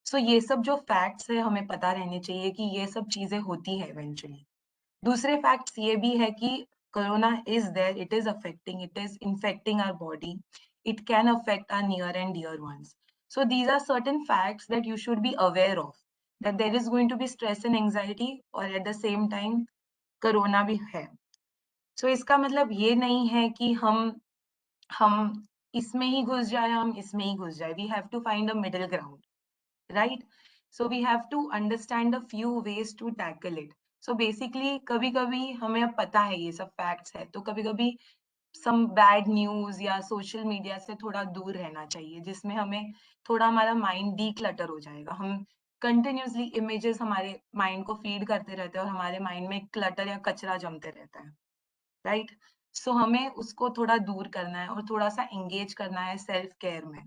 So ये सब जो facts है हमें पता रहने चाहिए कि ये सब चीजें होती है eventually. दूसरे facts ये भी है कि corona is there, it is affecting, it is infecting our body. It can affect our near and dear ones. So these are certain facts that you should be aware of. that there is going to be stress and anxiety और at the same time corona भी है. So इसका मतलब ये नहीं है कि हम इसमें ही घुस जाए, हम इसमें ही घुस जाए. We have to find a middle ground, right? So we have to understand a few ways to tackle it. So basically कभी-कभी हमें अब पता है ये सब facts है, तो कभी-कभी some bad news या social media से थोड़ा दूर रहना चाहिए, जिसमें हमें थोड़ा हमारा mind declutter हो जाएगा. हम continuously images हमारे mind को feed करते रहते हैं और हमारे mind में clutter या कचरा जमते रहता है, right? So हमें उसको थोड़ा दूर करना है और थोड़ा सा engage करना है self care में.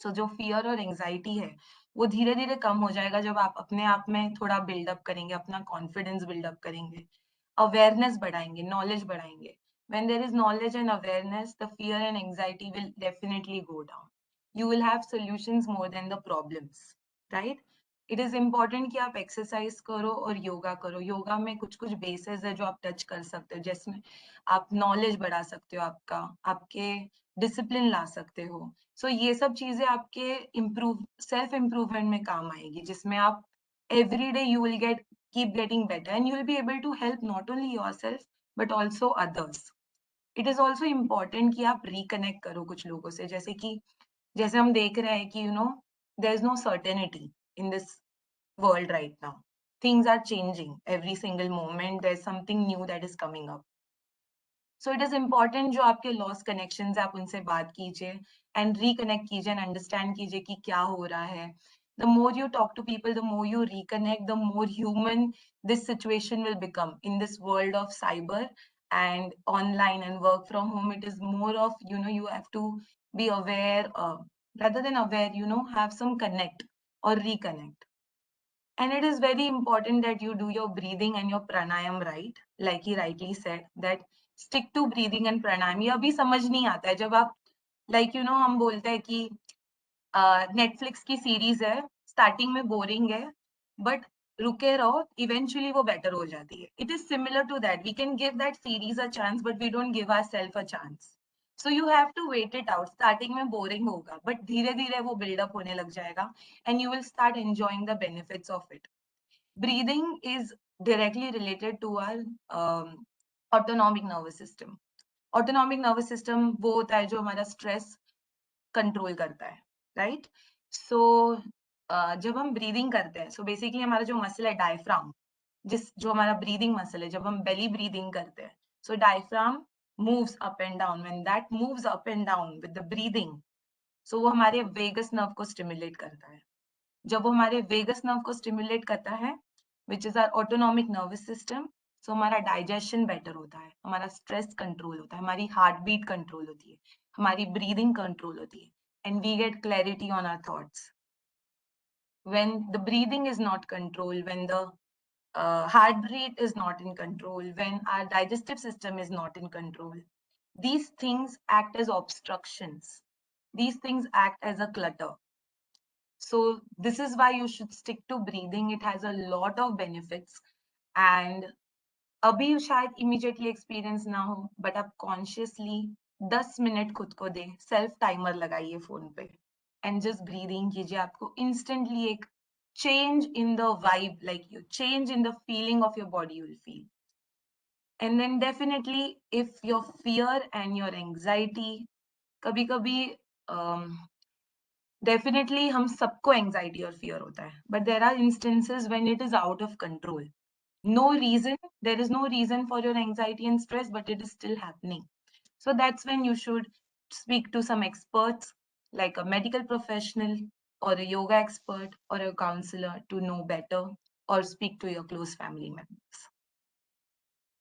So जो fear और anxiety है वो धीरे धीरे कम हो जाएगा जब आप अपने आप में थोड़ा build-up करेंगे, अपना confidence build-up करेंगे, awareness बढ़ाएंगे, knowledge बढ़ाएंगे. When there is knowledge and awareness, the fear and anxiety will definitely go down. You will have solutions more than the problems, right? It is important कि आप exercise करो और yoga करो. Yoga में कुछ bases है जो आप touch कर सकते हो, जिसमें आप knowledge बढ़ा सकते हो आपका, आपके discipline ला सकते हो. So ये सब चीजें आपके self improvement में काम आएगी, जिसमें आप every day you will keep getting better and you will be able to help not only yourself but also others. It is also important कि आप reconnect करो कुछ लोगों से, जैसे हम देख रहे हैं कि there is no certainty in this world right now. Things are changing every single moment. There's something new that is coming up. So it is important जो आपके lost connections आप उनसे बात कीजिए and reconnect कीजिए and understand कीजिए कि क्या हो रहा है. The more you talk to people, the more you reconnect, the more human this situation will become in this world of cyber and online and work from home. It is more of, you have to be aware, rather than aware, have some connect or reconnect. And it is very important that you do your breathing and your pranayam right. Like he rightly said, that stick to breathing and pranayam. ये अभी समझ नहीं आता है जब आप हम बोलते हैं कि नेटफ्लिक्स की सीरीज है, स्टार्टिंग में बोरिंग है, बट रुके रहो, इवेंचुअली वो बेटर हो जाती है. It is similar to that. We can give that series a chance but we don't give ourselves a chance. So you have to wait it out. Starting में boring होगा but धीरे धीरे वो build up होने लग जाएगा and you will start enjoying the benefits of it. Breathing is directly related to our autonomic nervous system. Autonomic nervous system वो होता है जो हमारा stress control करता है, right? So जब हम breathing करते हैं, so basically हमारा जो muscle है diaphragm, जो हमारा breathing muscle है, जब हम belly breathing करते हैं, so diaphragm moves up and down. When that moves up and down with the breathing, so वो हमारे vagus nerve को stimulate करता है. जब वो हमारे वेगस नर्व को स्टिमुलेट करता है, which is our autonomic nervous system, so हमारा डाइजेशन बेटर होता है, हमारा स्ट्रेस कंट्रोल होता है, हमारी हार्ट बीट कंट्रोल होती है, हमारी ब्रीदिंग कंट्रोल होती है, and we get clarity on our thoughts. When the breathing is not controlled, when the heart rate is not in control, when our digestive system is not in control, these things act as obstructions. These things act as a clutter. So this is why you should stick to breathing. It has a lot of benefits. And अभी शायद immediately experience ना हो, but आप consciously 10 minute खुद को दे, self timer लगाइए phone पे, and just breathing कीजिए. आपको instantly एक change in the vibe, like you change in the feeling of your body you will feel. And then definitely if your fear and your anxiety, कभी-कभी definitely हम सबको anxiety और fear होता है, but there are instances when it is out of control. No reason, there is no reason for your anxiety and stress, but it is still happening. So that's when you should speak to some experts, like a medical professional or a yoga expert or a counselor, to know better, or speak to your close family members.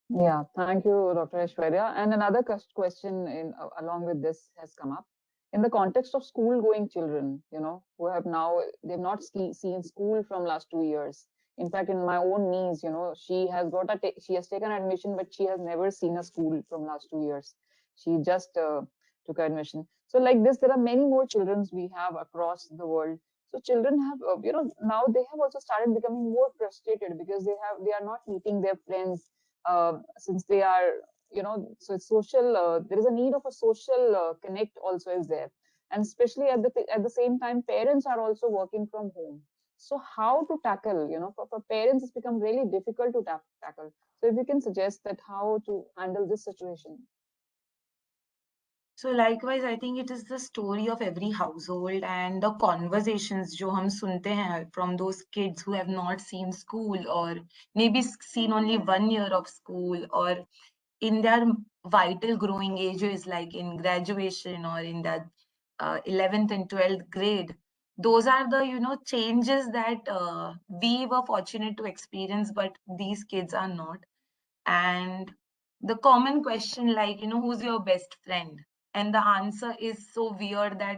Yeah, thank you, Dr. Aishwarya. And another question along with this has come up. In the context of school-going children, who have now, they've not seen school from last 2 years. In fact, in my own niece, she has taken admission, but she has never seen a school from last 2 years. She just took admission. So like this, there are many more children we have across the world. So children have, now they have also started becoming more frustrated because they are not meeting their friends since they are, so it's social, there is a need of a social connect also is there. And especially at the same time, parents are also working from home. So how to tackle, for parents, it's become really difficult to tackle. So if you can suggest that how to handle this situation.
So likewise, I think it is the story of every household and the conversations जो हम सुनते हैं from those kids who have not seen school or maybe seen only 1 year of school or in their vital growing ages like in graduation or in that 11th and 12th grade. Those are the changes that we were fortunate to experience, but these kids are not. And the common question like who's your best friend, and the answer is so weird that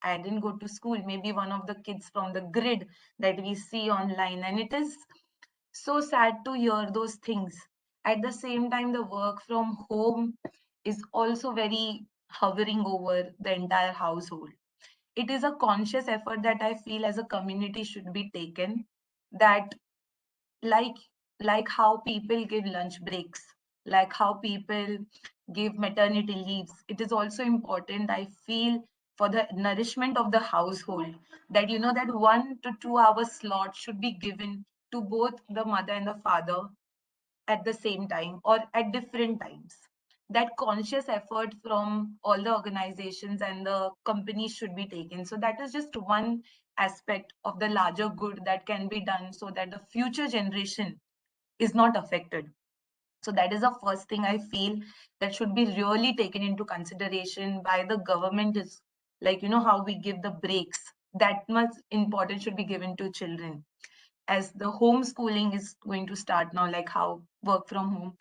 I didn't go to school, maybe one of the kids from the grid that we see online, and it is so sad to hear those things. At the same time, the work from home is also very hovering over the entire household. It is a conscious effort that I feel as a community should be taken, that like like how people give lunch breaks, like how people give maternity leaves, it is also important, I feel, for the nourishment of the household, that that 1 to 2 hour slot should be given to both the mother and the father at the same time or at different times. That conscious effort from all the organizations and the companies should be taken. So that is just one aspect of the larger good that can be done so that the future generation is not affected. So that is the first thing I feel that should be really taken into consideration by the government, is like how we give the breaks, that much importance should be given to children, as the homeschooling is going to start now, like how work from home.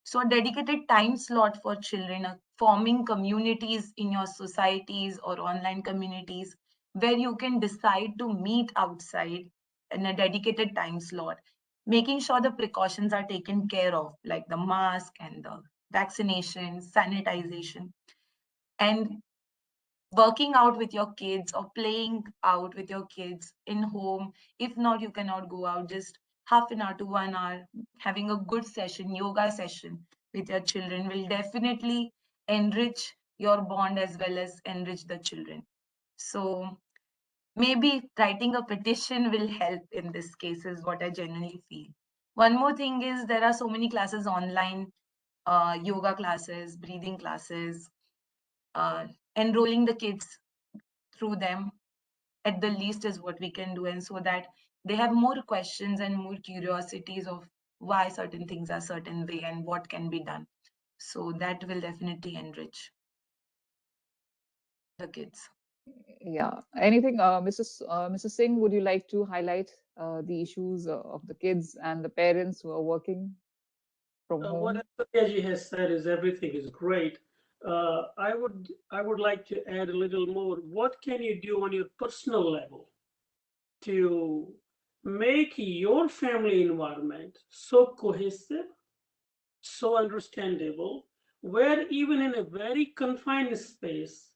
So a dedicated time slot for children, forming communities in your societies or online communities where you can decide to meet outside in a dedicated time slot, making sure the precautions are taken care of, like the mask and the vaccination, sanitization, and working out with your kids or playing out with your kids in home. If not, you cannot go out, just half an hour to 1 hour, having a good session, yoga session with your children will definitely enrich your bond as well as enrich the children. So maybe writing a petition will help in this case, is what I genuinely feel. One more thing is there are so many classes online, yoga classes, breathing classes, uh, enrolling the kids through them at the least is what we can do, and so that they have more questions and more curiosities of why certain things are certain way and what can be done. So that will definitely enrich the kids.
Yeah. Anything, Mrs. Singh, would you like to highlight the issues of the kids and the parents who are working from home?
What Assaji has said is everything is great. I would like to add a little more. What can you do on your personal level to make your family environment so cohesive, so understandable, where even in a very confined space,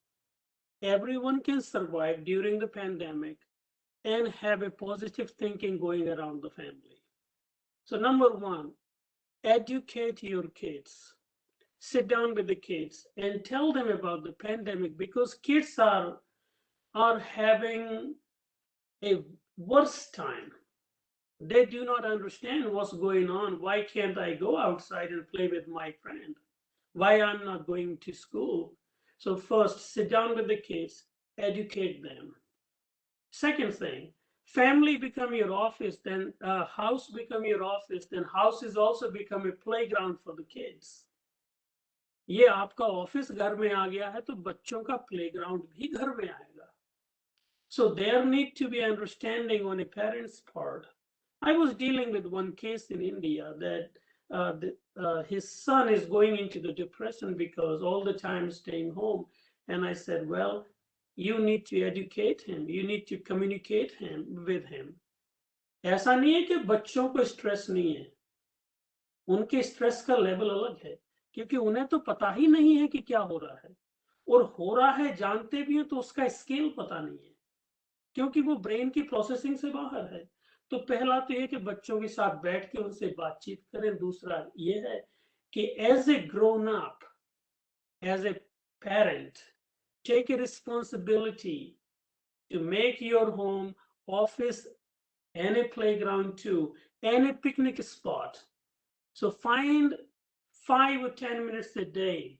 everyone can survive during the pandemic and have a positive thinking going around the family. So number one, educate your kids. Sit down with the kids and tell them about the pandemic, because kids are having a worse time. They do not understand what's going on. Why can't I go outside and play with my friend? Why I'm not going to school? So first, sit down with the kids, educate them. Second thing, family become your office, then house become your office, then house is also become a playground for the kids. ये आपका office घर में आ गया है तो बच्चों का playground भी घर में आएगा. So there need to be understanding on a parent's part. I was dealing with one case in India that his son is going into the depression because all the time staying home. And I said, well, you need to educate him. You need to communicate with him. ऐसा नहीं है कि बच्चों को stress नहीं है, उनके stress का लेवल अलग है, क्योंकि उन्हें तो पता ही नहीं है कि क्या हो रहा है, और हो रहा है जानते भी हैं तो उसका स्केल पता नहीं है, क्योंकि वो ब्रेन की प्रोसेसिंग से बाहर है. तो पहला तो ये कि बच्चों के साथ बैठ के उनसे बातचीत करें. दूसरा ये है कि as a grown up, as a parent, take a responsibility to make your home office any playground too, any picnic spot. So find 5 or 10 minutes a day.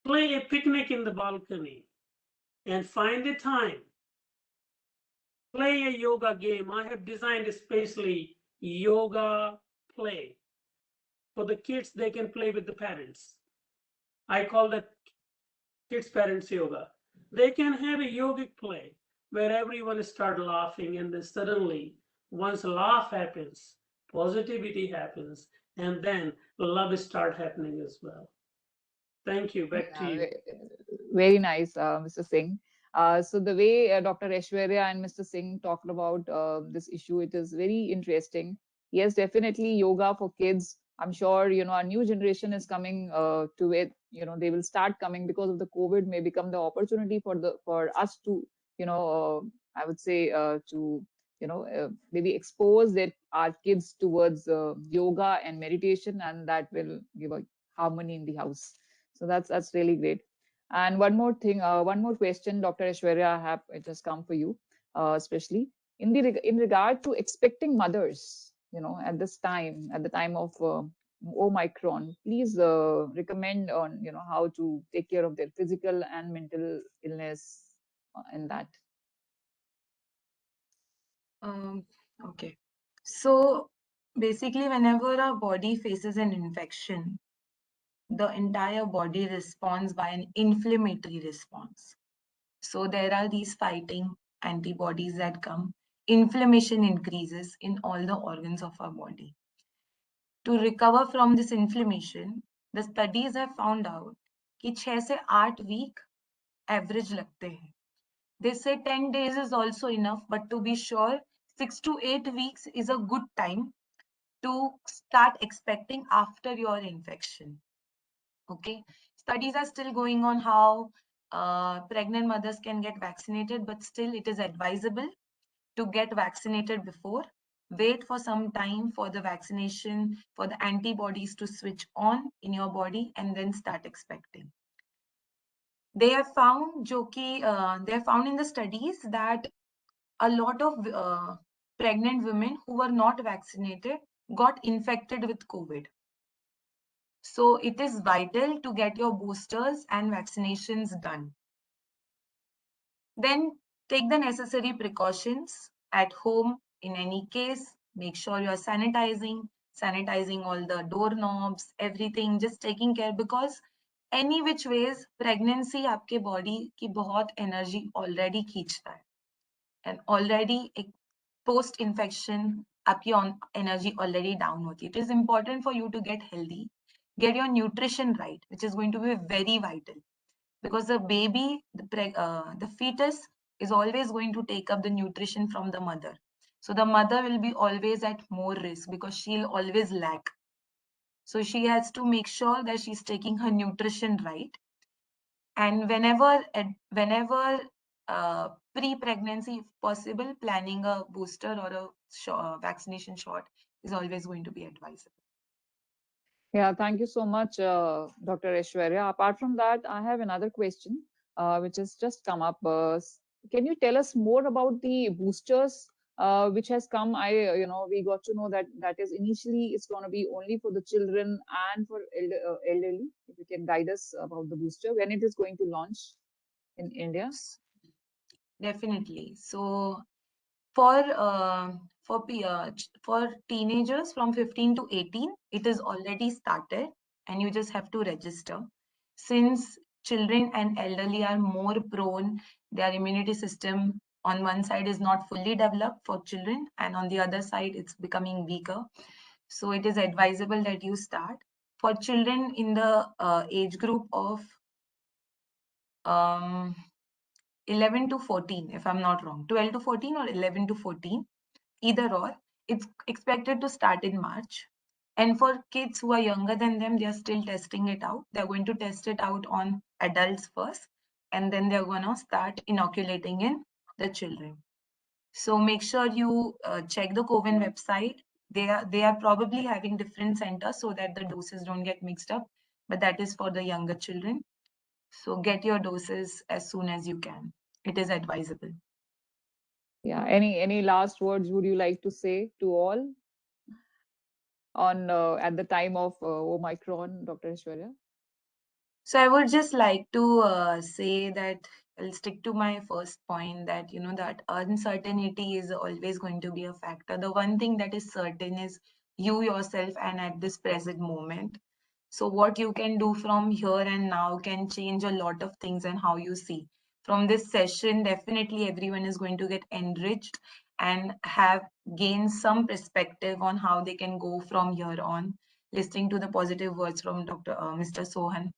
Play a picnic in the balcony and find the time. Play a yoga game. I have designed especially yoga play. For the kids, they can play with the parents. I call that kids parents yoga. They can have a yogic play where everyone start laughing, and then suddenly once laugh happens, positivity happens, and then love start happening as well. Thank you. Back to
Yeah,
you.
very nice, Mr. Singh. So the way Dr. Aishwarya and Mr. Singh talked about this issue, it is very interesting. Yes, definitely yoga for kids. I'm sure, our new generation is coming to it. They will start coming because of the COVID may become the opportunity for us to, I would say to, maybe expose our kids towards yoga and meditation, and that will give a harmony in the house. So that's really great. And one more thing, one more question, Dr. Aishwarya, it has come for you, especially in regard to expecting mothers, at the time of Omicron. Please recommend on how to take care of their physical and mental illness in that.
Okay. So basically, whenever our body faces an infection, the entire body responds by an inflammatory response. So there are these fighting antibodies that come. Inflammation increases in all the organs of our body. To recover from this inflammation, the studies have found out कि 6 से 8 week average लगते हैं. They say 10 days is also enough, but to be sure, 6 to 8 weeks is a good time to start expecting after your infection. Okay, studies are still going on how pregnant mothers can get vaccinated, but still it is advisable to get vaccinated before. Wait for some time for the vaccination, for the antibodies to switch on in your body, and then start expecting. They have found, they have found in the studies that a lot of pregnant women who were not vaccinated got infected with COVID. So it is vital to get your boosters and vaccinations done. Then take the necessary precautions at home. In any case, make sure you're sanitizing all the doorknobs, everything, just taking care, because any which ways pregnancy आपके body की बहुत energy already खींचता है, and already post infection आपकी energy already down होती है. It is important for you to get healthy, get your nutrition right, which is going to be very vital, because the baby, the fetus is always going to take up the nutrition from the mother. So the mother will be always at more risk because she'll always lack. So she has to make sure that she's taking her nutrition right. And whenever pre-pregnancy, if possible, planning a booster or a vaccination shot is always going to be advisable.
Yeah, thank you so much, Dr. Aishwarya. Apart from that, I have another question which has just come up. Can you tell us more about the boosters which has come? We got to know that is initially it's going to be only for the children and for elderly. If you can guide us about the booster, when it is going to launch in India?
Definitely. So for teenagers from 15 to 18, it is already started, and you just have to register. Since children and elderly are more prone, their immunity system on one side is not fully developed for children, and on the other side it's becoming weaker. So it is advisable that you start. For children in the age group of 11 to 14, if I'm not wrong, 12 to 14 or 11 to 14, either or, it's expected to start in March. And for kids who are younger than them, they are still testing it out. They're going to test it out on adults first, and then they're going to start inoculating in the children. So make sure you check the COVID website. They are probably having different centers so that the doses don't get mixed up, but that is for the younger children. So get your doses as soon as you can. It is advisable.
Yeah. Any last words would you like to say to all on at the time of Omicron, Dr. Aishwarya?
So I would just like to say that I'll stick to my first point that that uncertainty is always going to be a factor. The one thing that is certain is you yourself and at this present moment. So what you can do from here and now can change a lot of things and how you see. From this session, definitely everyone is going to get enriched and have gained some perspective on how they can go from here on, listening to the positive words from Mr. Sohan.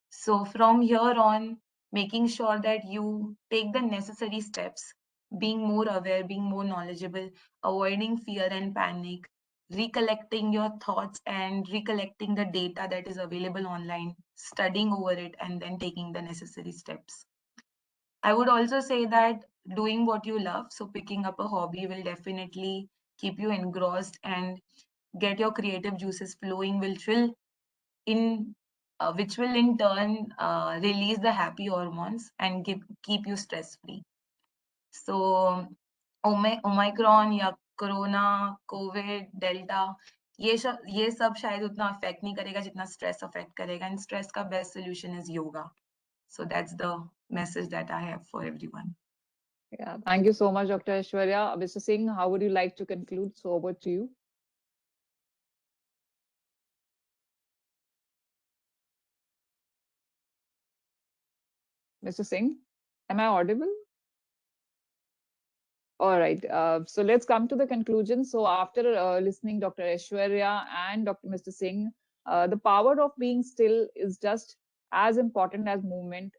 So from here on, making sure that you take the necessary steps, being more aware, being more knowledgeable, avoiding fear and panic, recollecting your thoughts and recollecting the data that is available online, studying over it, and then taking the necessary steps. I would also say that doing what you love, so picking up a hobby will definitely keep you engrossed and get your creative juices flowing, which will in turn release the happy hormones and keep you stress free. So Omicron या corona Covid delta ये सब शायद उतना affect नहीं करेगा जितना stress affect करेगा and stress का best solution is yoga. So that's the message that I have for everyone.
Yeah, thank you so much, Dr. Aishwarya. Mr. Singh, how would you like to conclude? So over to you. Mr. Singh, am I audible? All right. So let's come to the conclusion. So after listening Dr. Aishwarya and Mr. Singh, the power of being still is just as important as movement,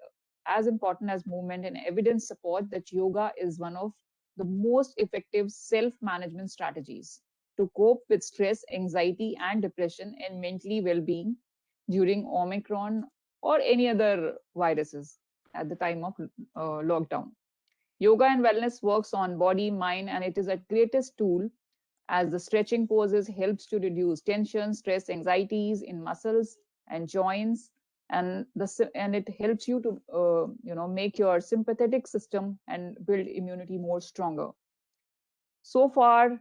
and evidence support that yoga is one of the most effective self-management strategies to cope with stress, anxiety, and depression and mentally well-being during Omicron or any other viruses at the time of lockdown. Yoga and wellness works on body, mind, and it is a greatest tool as the stretching poses helps to reduce tension, stress, anxieties in muscles and joints, and it helps you to make your sympathetic system and build immunity more stronger. So far,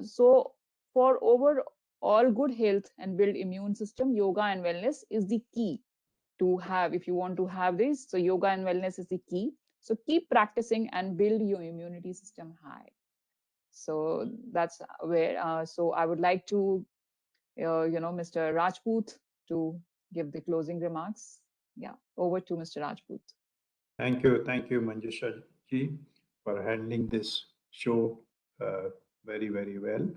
so for overall good health and build immune system, yoga and wellness is the key to have. If you want to have this, so yoga and wellness is the key. So keep practicing and build your immunity system high. So that's where. So I would like to, Mr. Rajput to give the closing remarks. Yeah, over to Mr. Rajput.
Thank you, Manjusha ji, for handling this show very, very well.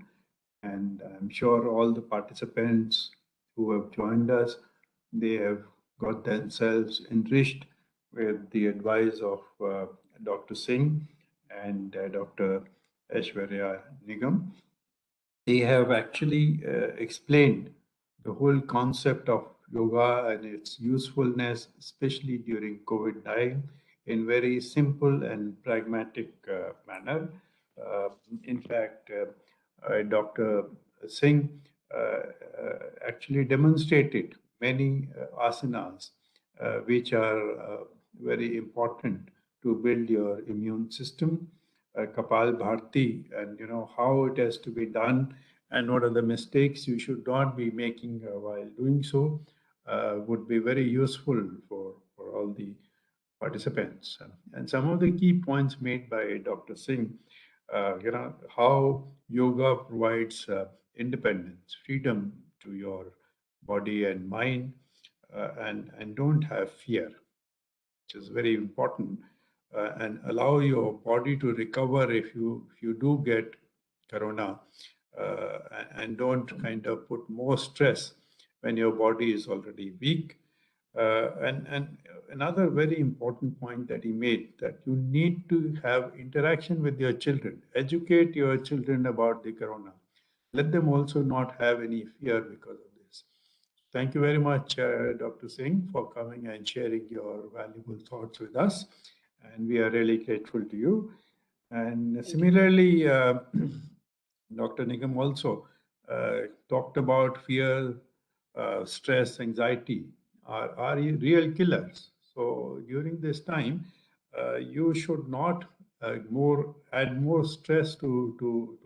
And I'm sure all the participants who have joined us, they have got themselves enriched with the advice of Dr. Singh and Dr. Aishwarya Nigam. They have actually explained the whole concept of yoga and its usefulness, especially during COVID-19, in very simple and pragmatic manner. In fact, Dr. Singh actually demonstrated many asanas which are very important to build your immune system. Kapal Bharti, and how it has to be done and what are the mistakes you should not be making while doing so would be very useful for all the participants. And some of the key points made by Dr. Singh, how yoga provides independence, freedom to your body and mind, and don't have fear, which is very important, and allow your body to recover if you do get corona, and don't kind of put more stress when your body is already weak. And another very important point that he made, that you need to have interaction with your children, educate your children about the corona, let them also not have any fear because of this. Thank you very much, Dr. Singh, for coming and sharing your valuable thoughts with us. And we are really grateful to you. And similarly, Dr. Nigam also talked about fear, stress, anxiety are real killers. So during this time, you should not add more stress to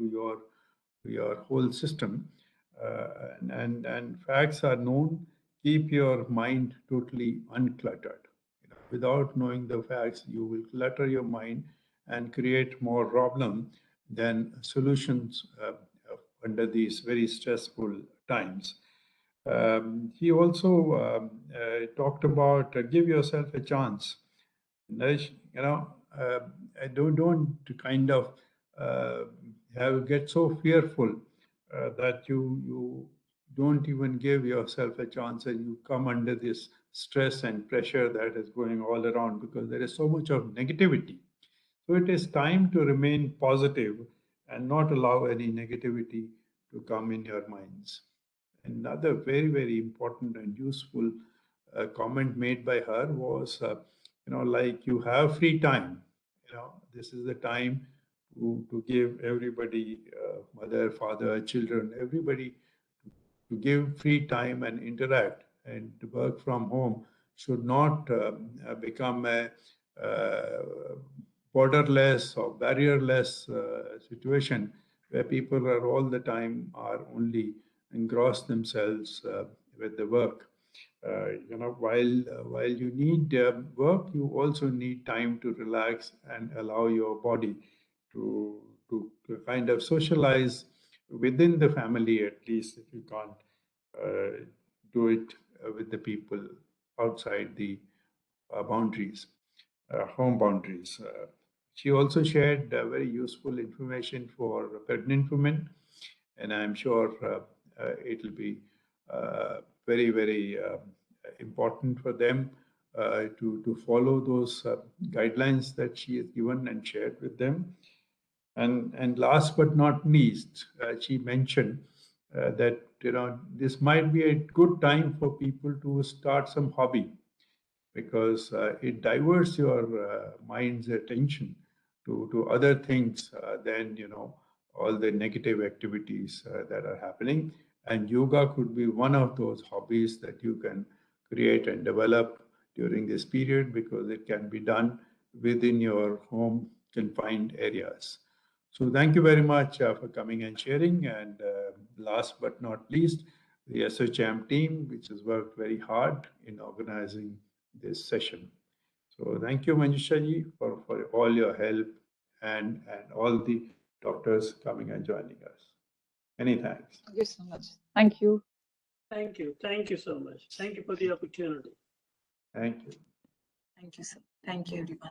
your whole system. And facts are known. Keep your mind totally uncluttered. Without knowing the facts, you will clutter your mind and create more problem than solutions under these very stressful times. He also talked about give yourself a chance. Naresh, I don't kind of get so fearful that you don't even give yourself a chance, and you come under this stress and pressure that is going all around because there is so much of negativity. So it is time to remain positive and not allow any negativity to come in your minds. Another very, very important and useful comment made by her was, like you have free time. This is the time to give everybody, mother, father, children, everybody, to give free time and interact. And to work from home should not become a borderless or barrierless situation where people are all the time are only engross themselves with the work. While you need work, you also need time to relax and allow your body to kind of socialize within the family, at least if you can't do it with the people outside the boundaries, home boundaries. She also shared very useful information for pregnant women, and I'm sure it will be very, very important for them to follow those guidelines that she has given and shared with them. And last but not least, she mentioned that this might be a good time for people to start some hobby, because it diverts your mind's attention to other things than all the negative activities that are happening. And yoga could be one of those hobbies that you can create and develop during this period, because it can be done within your home confined areas. So thank you very much for coming and sharing. And last but not least, the ASSOCHAM team, which has worked very hard in organizing this session. So thank you, Manjusha ji, for all your help and all the doctors coming and joining us. Many thanks.
Thank you so much. Thank you.
Thank you. Thank you so much. Thank you for the opportunity.
Thank you.
Thank you, sir. Thank you, everyone.